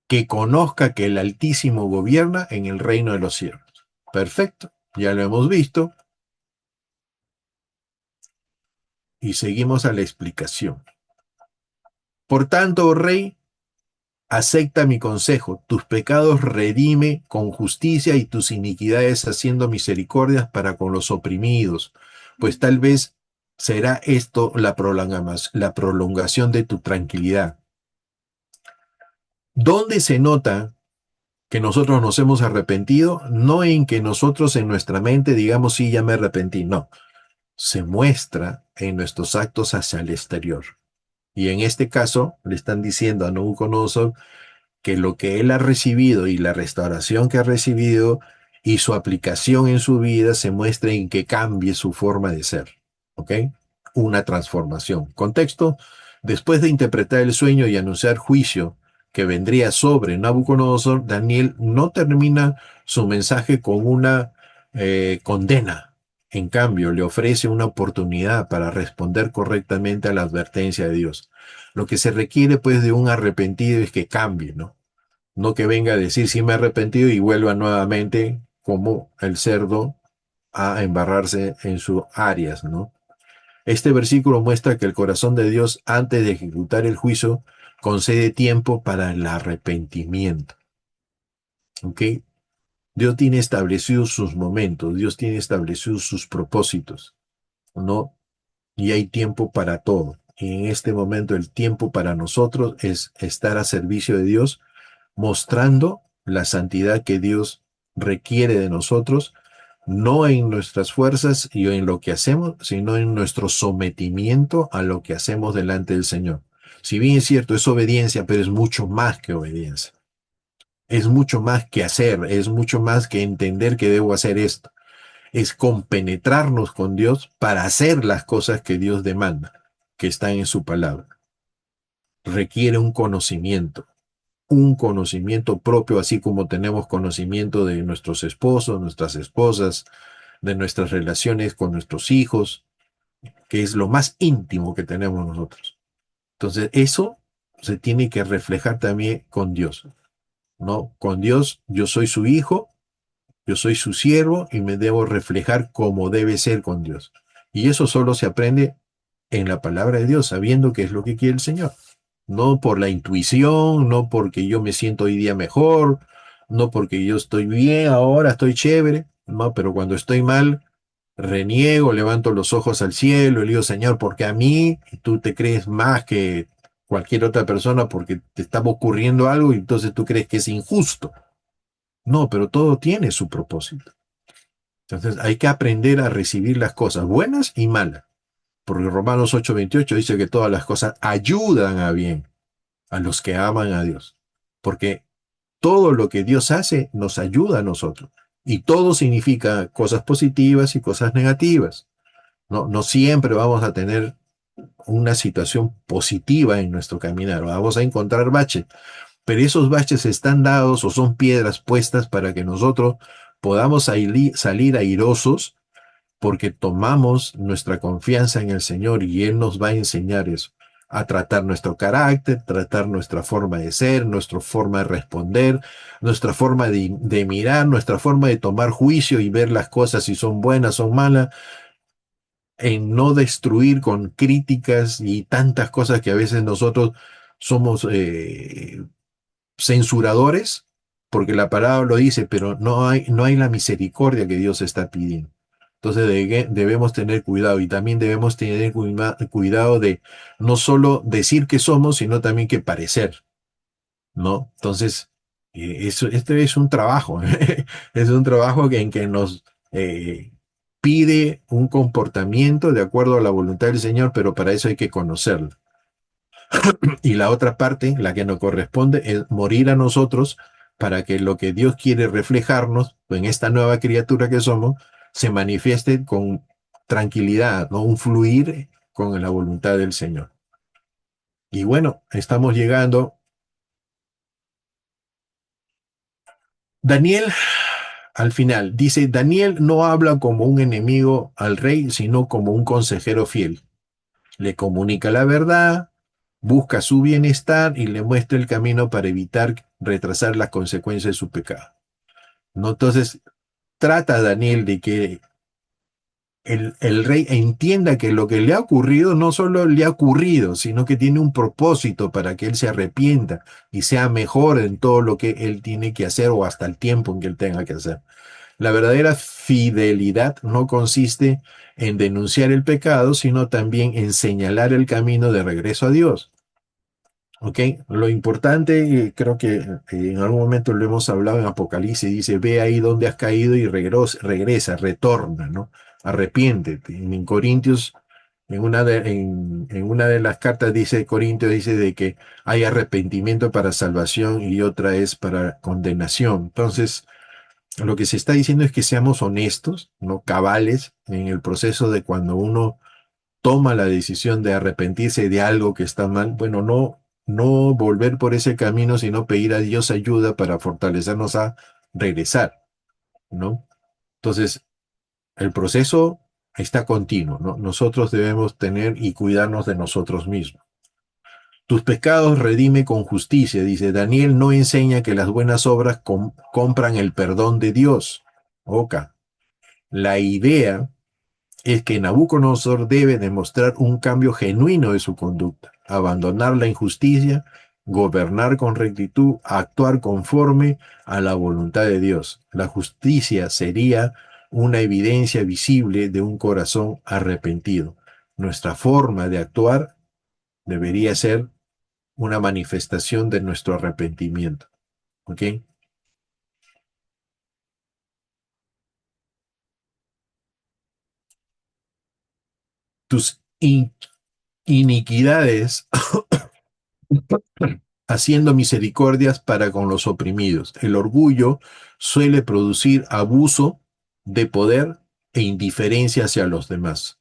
A: que conozca que el Altísimo gobierna en el reino de los cielos. Perfecto, ya lo hemos visto. Y seguimos a la explicación. Por tanto, oh rey, acepta mi consejo, tus pecados redime con justicia y tus iniquidades haciendo misericordias para con los oprimidos, pues tal vez será esto la prolongación de tu tranquilidad. ¿Dónde se nota que nosotros nos hemos arrepentido? No en que nosotros en nuestra mente digamos, sí, ya me arrepentí, no. Se muestra en nuestros actos hacia el exterior. Y en este caso le están diciendo a Nabucodonosor que lo que él ha recibido y la restauración que ha recibido y su aplicación en su vida se muestra en que cambie su forma de ser. ¿Ok? Una transformación. Contexto: después de interpretar el sueño y anunciar juicio que vendría sobre Nabucodonosor, Daniel no termina su mensaje con una condena. En cambio, le ofrece una oportunidad para responder correctamente a la advertencia de Dios. Lo que se requiere, pues, de un arrepentido es que cambie, ¿no? No que venga a decir sí me he arrepentido y vuelva nuevamente como el cerdo a embarrarse en sus áreas, ¿no? Este versículo muestra que el corazón de Dios, antes de ejecutar el juicio, concede tiempo para el arrepentimiento. ¿Ok? Dios tiene establecidos sus momentos, Dios tiene establecidos sus propósitos, ¿no? Y hay tiempo para todo. Y en este momento el tiempo para nosotros es estar a servicio de Dios, mostrando la santidad que Dios requiere de nosotros, no en nuestras fuerzas y en lo que hacemos, sino en nuestro sometimiento a lo que hacemos delante del Señor. Si bien es cierto, es obediencia, pero es mucho más que obediencia. Es mucho más que hacer, es mucho más que entender que debo hacer esto. Es compenetrarnos con Dios para hacer las cosas que Dios demanda, que están en su palabra. Requiere un conocimiento propio, así como tenemos conocimiento de nuestros esposos, nuestras esposas, de nuestras relaciones con nuestros hijos, que es lo más íntimo que tenemos nosotros. Entonces, eso se tiene que reflejar también con Dios, ¿no? Con Dios, yo soy su hijo, yo soy su siervo y me debo reflejar como debe ser con Dios. Y eso solo se aprende en la palabra de Dios, sabiendo qué es lo que quiere el Señor. No por la intuición, no porque yo me siento hoy día mejor, no porque yo estoy bien ahora, estoy chévere, no, pero cuando estoy mal, reniego, levanto los ojos al cielo y le digo, Señor, porque a mí tú te crees más que cualquier otra persona porque te estaba ocurriendo algo y entonces tú crees que es injusto. No, pero todo tiene su propósito. Entonces hay que aprender a recibir las cosas buenas y malas, porque Romanos 8:28 dice que todas las cosas ayudan a bien a los que aman a Dios, porque todo lo que Dios hace nos ayuda a nosotros, y todo significa cosas positivas y cosas negativas. No, no siempre vamos a tener una situación positiva en nuestro caminar, vamos a encontrar baches, pero esos baches están dados o son piedras puestas para que nosotros podamos salir airosos porque tomamos nuestra confianza en el Señor y Él nos va a enseñar eso, a tratar nuestro carácter, tratar nuestra forma de ser, nuestra forma de responder, nuestra forma de mirar, nuestra forma de tomar juicio y ver las cosas si son buenas o malas, en no destruir con críticas y tantas cosas que a veces nosotros somos censuradores, porque la palabra lo dice, pero no hay la misericordia que Dios está pidiendo. Entonces debemos tener cuidado y también debemos tener cuidado de no solo decir que somos, sino también que parecer, ¿no? Entonces, este es un trabajo, es un trabajo en que nos pide un comportamiento de acuerdo a la voluntad del Señor, pero para eso hay que conocerlo. Y la otra parte, la que nos corresponde, es morir a nosotros para que lo que Dios quiere reflejarnos en esta nueva criatura que somos se manifieste con tranquilidad, ¿no? Un fluir con la voluntad del Señor. Y bueno, estamos llegando. Daniel, al final, dice, Daniel no habla como un enemigo al rey, sino como un consejero fiel. Le comunica la verdad, busca su bienestar y le muestra el camino para evitar retrasar las consecuencias de su pecado. ¿No? Entonces, trata Daniel de que el rey entienda que lo que le ha ocurrido no solo le ha ocurrido, sino que tiene un propósito para que él se arrepienta y sea mejor en todo lo que él tiene que hacer o hasta el tiempo en que él tenga que hacer. La verdadera fidelidad no consiste en denunciar el pecado, sino también en señalar el camino de regreso a Dios. ¿Ok? Lo importante, creo que en algún momento lo hemos hablado en Apocalipsis, dice, ve ahí donde has caído y regresa, retorna, ¿no? Arrepiéntete. En Corintios, en una de las cartas dice, Corintios dice de que hay arrepentimiento para salvación y otra es para condenación. Entonces, lo que se está diciendo es que seamos honestos, ¿no? Cabales en el proceso de cuando uno toma la decisión de arrepentirse de algo que está mal, bueno, no volver por ese camino, sino pedir a Dios ayuda para fortalecernos a regresar, ¿no? Entonces, el proceso está continuo, ¿no? Nosotros debemos tener y cuidarnos de nosotros mismos. Tus pecados redime con justicia, dice Daniel, no enseña que las buenas obras compran el perdón de Dios. Oca. La idea es que Nabucodonosor debe demostrar un cambio genuino de su conducta, abandonar la injusticia gobernar con rectitud, actuar conforme a la voluntad de Dios. La justicia sería una evidencia visible de un corazón arrepentido. Nuestra forma de actuar debería ser una manifestación de nuestro arrepentimiento. ¿Ok? Tus iniquidades haciendo misericordias para con los oprimidos. El orgullo suele producir abuso de poder e indiferencia hacia los demás.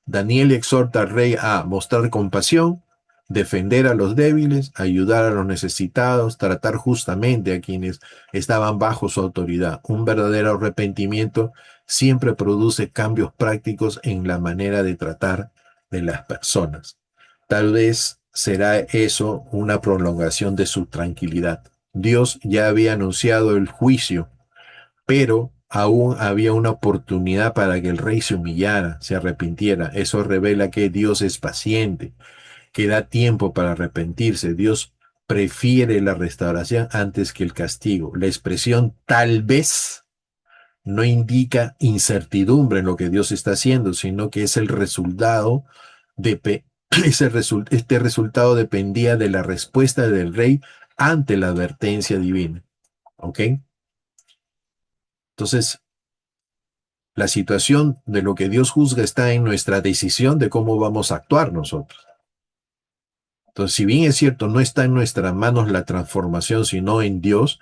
A: Daniel exhorta al rey a mostrar compasión, defender a los débiles, ayudar a los necesitados, tratar justamente a quienes estaban bajo su autoridad. Un verdadero arrepentimiento siempre produce cambios prácticos en la manera de tratar de las personas. Tal vez será eso una prolongación de su tranquilidad. Dios ya había anunciado el juicio, pero aún había una oportunidad para que el rey se humillara, se arrepintiera. Eso revela que Dios es paciente, que da tiempo para arrepentirse. Dios prefiere la restauración antes que el castigo. La expresión tal vez no indica incertidumbre en lo que Dios está haciendo, sino que es el resultado de este resultado dependía de la respuesta del rey ante la advertencia divina. ¿Ok? Entonces, la situación de lo que Dios juzga está en nuestra decisión de cómo vamos a actuar nosotros. Entonces, si bien es cierto, no está en nuestras manos la transformación, sino en Dios,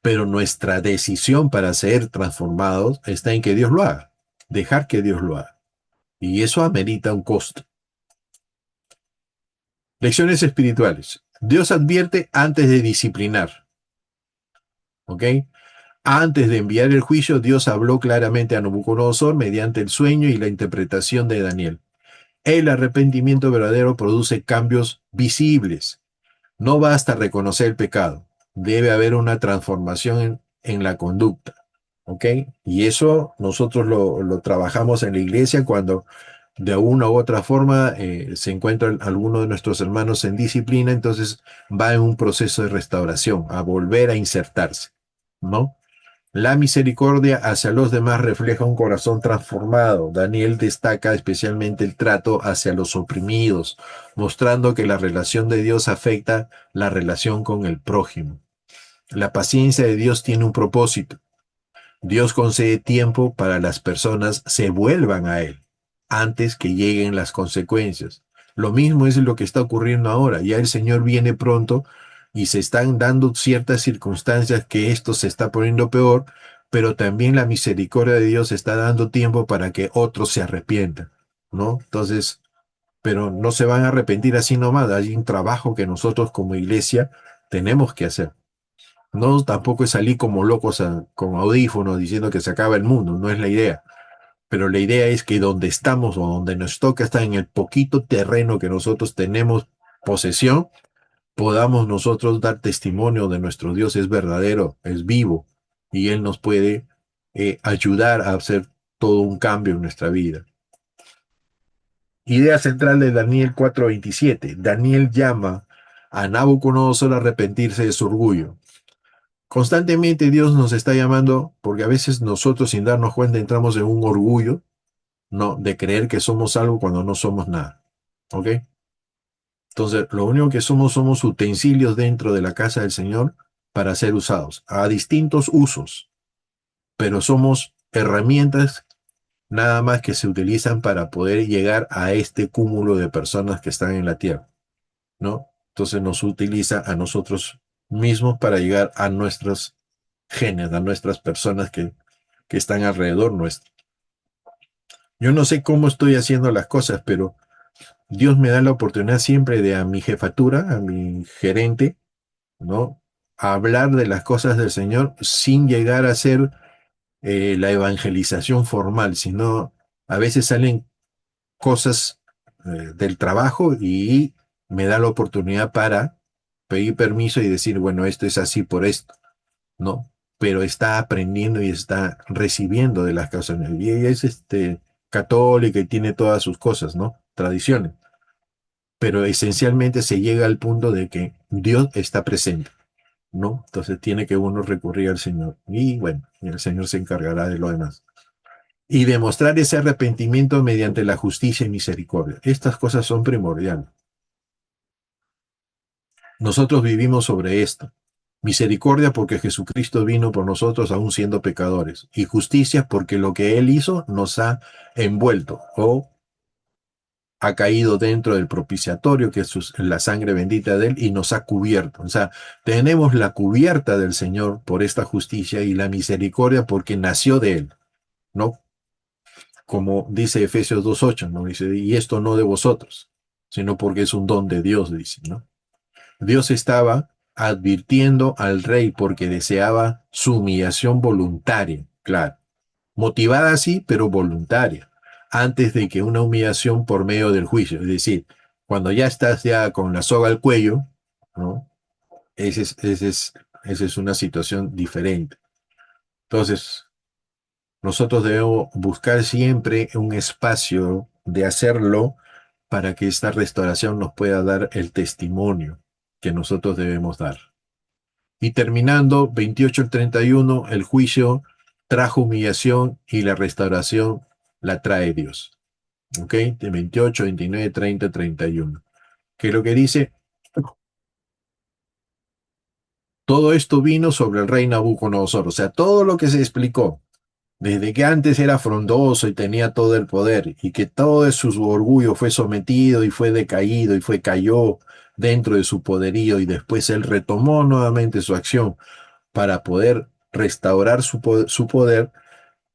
A: pero nuestra decisión para ser transformados está en que Dios lo haga, dejar que Dios lo haga. Y eso amerita un costo. Lecciones espirituales. Dios advierte antes de disciplinar. ¿Ok? Antes de enviar el juicio, Dios habló claramente a Nabucodonosor mediante el sueño y la interpretación de Daniel. El arrepentimiento verdadero produce cambios visibles. No basta reconocer el pecado. Debe haber una transformación en la conducta. ¿Ok? Y eso nosotros lo trabajamos en la iglesia cuando de una u otra forma se encuentra alguno de nuestros hermanos en disciplina, entonces va en un proceso de restauración, a volver a insertarse, ¿no? La misericordia hacia los demás refleja un corazón transformado. Daniel destaca especialmente el trato hacia los oprimidos, mostrando que la relación de Dios afecta la relación con el prójimo. La paciencia de Dios tiene un propósito. Dios concede tiempo para las personas se vuelvan a Él antes que lleguen las consecuencias. Lo mismo es lo que está ocurriendo ahora. Ya el Señor viene pronto y se están dando ciertas circunstancias que esto se está poniendo peor, pero también la misericordia de Dios está dando tiempo para que otros se arrepientan, ¿no? Entonces, pero no se van a arrepentir así nomás. Hay un trabajo que nosotros como iglesia tenemos que hacer. No, tampoco es salir como locos con audífonos diciendo que se acaba el mundo, no es la idea. Pero la idea es que donde estamos o donde nos toca estar en el poquito terreno que nosotros tenemos posesión, podamos nosotros dar testimonio de nuestro Dios es verdadero, es vivo, y Él nos puede ayudar a hacer todo un cambio en nuestra vida. Idea central de Daniel 4:27. Daniel llama a Nabucodonosor a arrepentirse de su orgullo. Constantemente Dios nos está llamando porque a veces nosotros sin darnos cuenta entramos en un orgullo, no, de creer que somos algo cuando no somos nada. ¿Ok? Entonces, lo único que somos utensilios dentro de la casa del Señor para ser usados a distintos usos, pero somos herramientas nada más que se utilizan para poder llegar a este cúmulo de personas que están en la tierra, ¿no? Entonces nos utiliza a nosotros mismos para llegar a nuestros genes, a nuestras personas que están alrededor nuestro. Yo no sé cómo estoy haciendo las cosas, pero Dios me da la oportunidad siempre de a mi jefatura, a mi gerente, ¿no? A hablar de las cosas del Señor sin llegar a ser la evangelización formal, sino a veces salen cosas del trabajo y me da la oportunidad para pedir permiso y decir, bueno, esto es así por esto, ¿no? Pero está aprendiendo y está recibiendo de las cosas. Y ella es católica y tiene todas sus cosas, ¿no? Tradiciones. pero esencialmente se llega al punto de que Dios está presente, ¿no? Entonces tiene que uno recurrir al Señor. Y bueno, el Señor se encargará de lo demás. Y demostrar ese arrepentimiento mediante la justicia y misericordia. Estas cosas son primordiales. Nosotros vivimos sobre esto. Misericordia porque Jesucristo vino por nosotros aún siendo pecadores. Y justicia porque lo que Él hizo nos ha envuelto o ha caído dentro del propiciatorio, que es la sangre bendita de Él, y nos ha cubierto. O sea, tenemos la cubierta del Señor por esta justicia y la misericordia porque nació de Él, ¿no? Como dice Efesios 2:8, ¿no? Dice, y esto no de vosotros, sino porque es un don de Dios, dice, ¿no? Dios estaba advirtiendo al rey porque deseaba su humillación voluntaria, claro, motivada así, pero voluntaria, antes de que una humillación por medio del juicio, es decir, cuando ya estás ya con la soga al cuello, ¿no? Esa es una situación diferente. Entonces, nosotros debemos buscar siempre un espacio de hacerlo para que esta restauración nos pueda dar el testimonio que nosotros debemos dar. Y terminando, 28 al 31, el juicio trajo humillación y la restauración la trae Dios. ¿Ok? De 28, 29, 30, 31. Que lo que dice, todo esto vino sobre el rey Nabucodonosor. O sea, todo lo que se explicó, desde que antes era frondoso y tenía todo el poder, y que todo su orgullo fue sometido y fue decaído y cayó dentro de su poderío, y después él retomó nuevamente su acción para poder restaurar su poder,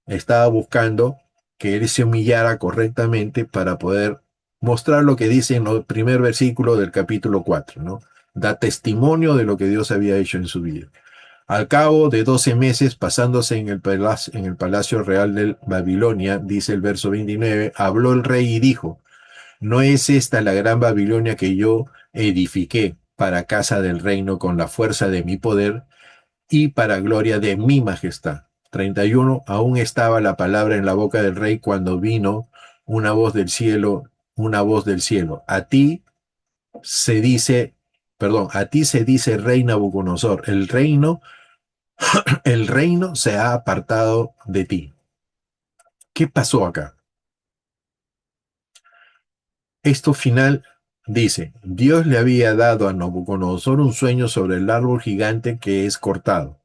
A: estaba buscando que él se humillara correctamente para poder mostrar lo que dice en el primer versículo del capítulo 4, ¿no? Da testimonio de lo que Dios había hecho en su vida. Al cabo de 12 meses, pasándose en el palacio real de Babilonia, dice el verso 29, habló el rey y dijo, ¿no es esta la gran Babilonia que yo edifiqué para casa del reino con la fuerza de mi poder y para gloria de mi majestad? 31. Aún estaba la palabra en la boca del rey cuando vino una voz del cielo, una voz del cielo. Se dice, a ti se dice rey Nabucodonosor, el reino se ha apartado de ti. ¿Qué pasó acá? Esto final dice, Dios le había dado a Nabucodonosor un sueño sobre el árbol gigante que es cortado.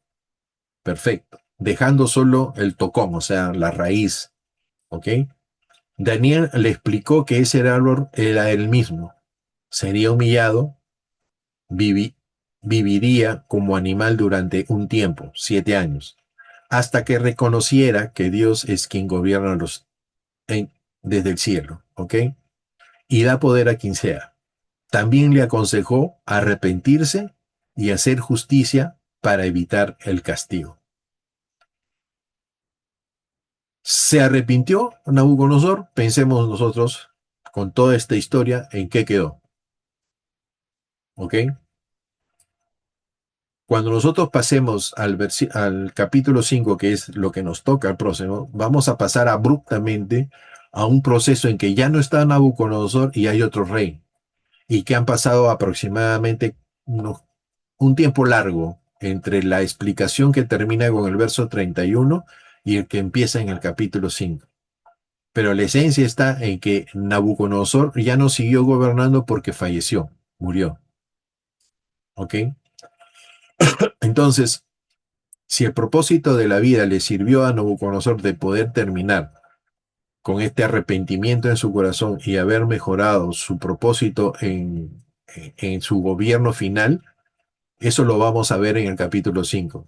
A: Perfecto. Dejando solo el tocón, o sea, la raíz. ¿Ok? Daniel le explicó que ese árbol era él mismo. Sería humillado, vivi- viviría como animal durante un tiempo, 7 años, hasta que reconociera que Dios es quien gobierna en- desde el cielo. ¿Ok? Y da poder a quien sea. También le aconsejó arrepentirse y hacer justicia para evitar el castigo. ¿Se arrepintió Nabucodonosor? Pensemos nosotros, con toda esta historia, en qué quedó. ¿Ok? Cuando nosotros pasemos al capítulo 5, que es lo que nos toca al próximo, vamos a pasar abruptamente a un proceso en que ya no está Nabucodonosor y hay otro rey, y que han pasado aproximadamente un tiempo largo entre la explicación que termina con el verso 31 y el que empieza en el capítulo 5. Pero la esencia está en que Nabucodonosor ya no siguió gobernando porque falleció, murió. ¿Ok? Entonces, si el propósito de la vida le sirvió a Nabucodonosor de poder terminar con este arrepentimiento en su corazón y haber mejorado su propósito en su gobierno final, eso lo vamos a ver en el capítulo 5.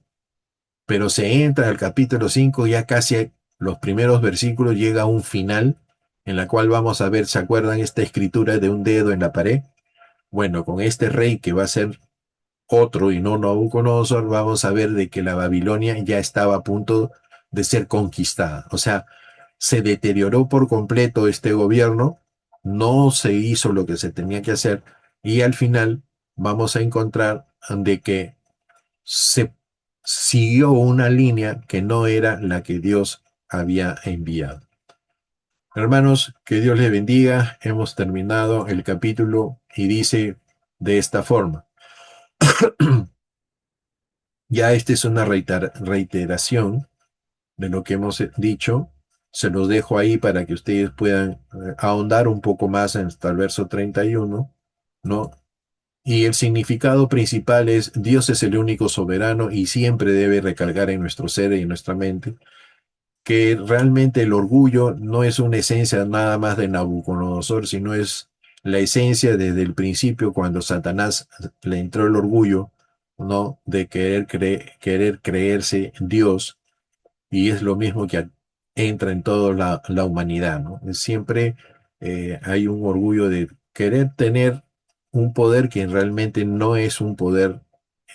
A: Pero se entra al capítulo 5 ya casi los primeros versículos, llega a un final en la cual vamos a ver, ¿se acuerdan esta escritura de un dedo en la pared? Bueno, con este rey que va a ser otro y no Nabucodonosor, vamos a ver de que la Babilonia ya estaba a punto de ser conquistada. O sea, se deterioró por completo este gobierno, no se hizo lo que se tenía que hacer y al final vamos a encontrar de que se siguió una línea que no era la que Dios había enviado. Hermanos, que Dios les bendiga. Hemos terminado el capítulo y dice de esta forma. Ya esta es una reiteración de lo que hemos dicho. Se los dejo ahí para que ustedes puedan ahondar un poco más hasta el verso 31, ¿no? Y el significado principal es: Dios es el único soberano y siempre debe recalcar en nuestro ser y en nuestra mente que realmente el orgullo no es una esencia nada más de Nabucodonosor, sino es la esencia desde el principio cuando Satanás le entró el orgullo, ¿no? De querer creerse Dios, y es lo mismo que entra en toda la humanidad, ¿no? Siempre hay un orgullo de querer tener un poder que realmente no es un poder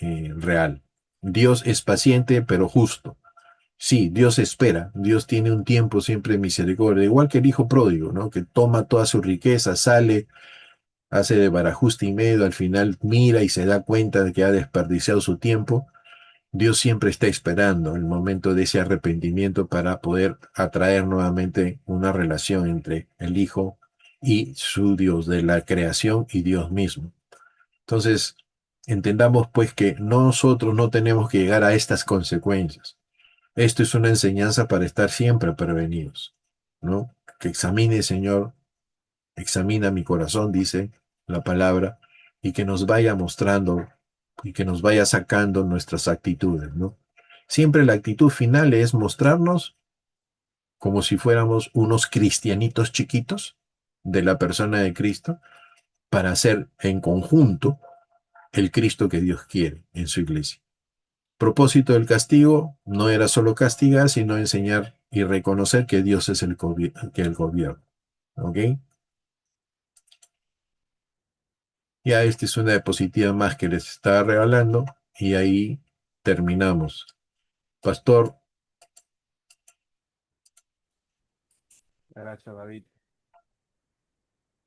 A: real. Dios es paciente pero justo. Sí, Dios espera, Dios tiene un tiempo siempre de misericordia, igual que el hijo pródigo, ¿no? Que toma toda su riqueza, sale, hace de barajuste y medio, al final mira y se da cuenta de que ha desperdiciado su tiempo. Dios siempre está esperando el momento de ese arrepentimiento para poder atraer nuevamente una relación entre el hijo y su Dios de la creación y Dios mismo. Entonces, entendamos pues que nosotros no tenemos que llegar a estas consecuencias. Esto es una enseñanza para estar siempre prevenidos, ¿no? Que examine, Señor, examina mi corazón, dice la palabra, y que nos vaya mostrando y que nos vaya sacando nuestras actitudes, ¿no? Siempre la actitud final es mostrarnos como si fuéramos unos cristianitos chiquitos de la persona de Cristo para ser en conjunto el Cristo que Dios quiere en su iglesia. Propósito del castigo no era solo castigar, sino enseñar y reconocer que Dios es que el gobierno. ¿Ok? Ya esta es una diapositiva más que les estaba regalando y ahí terminamos. Pastor,
B: Gracias, David.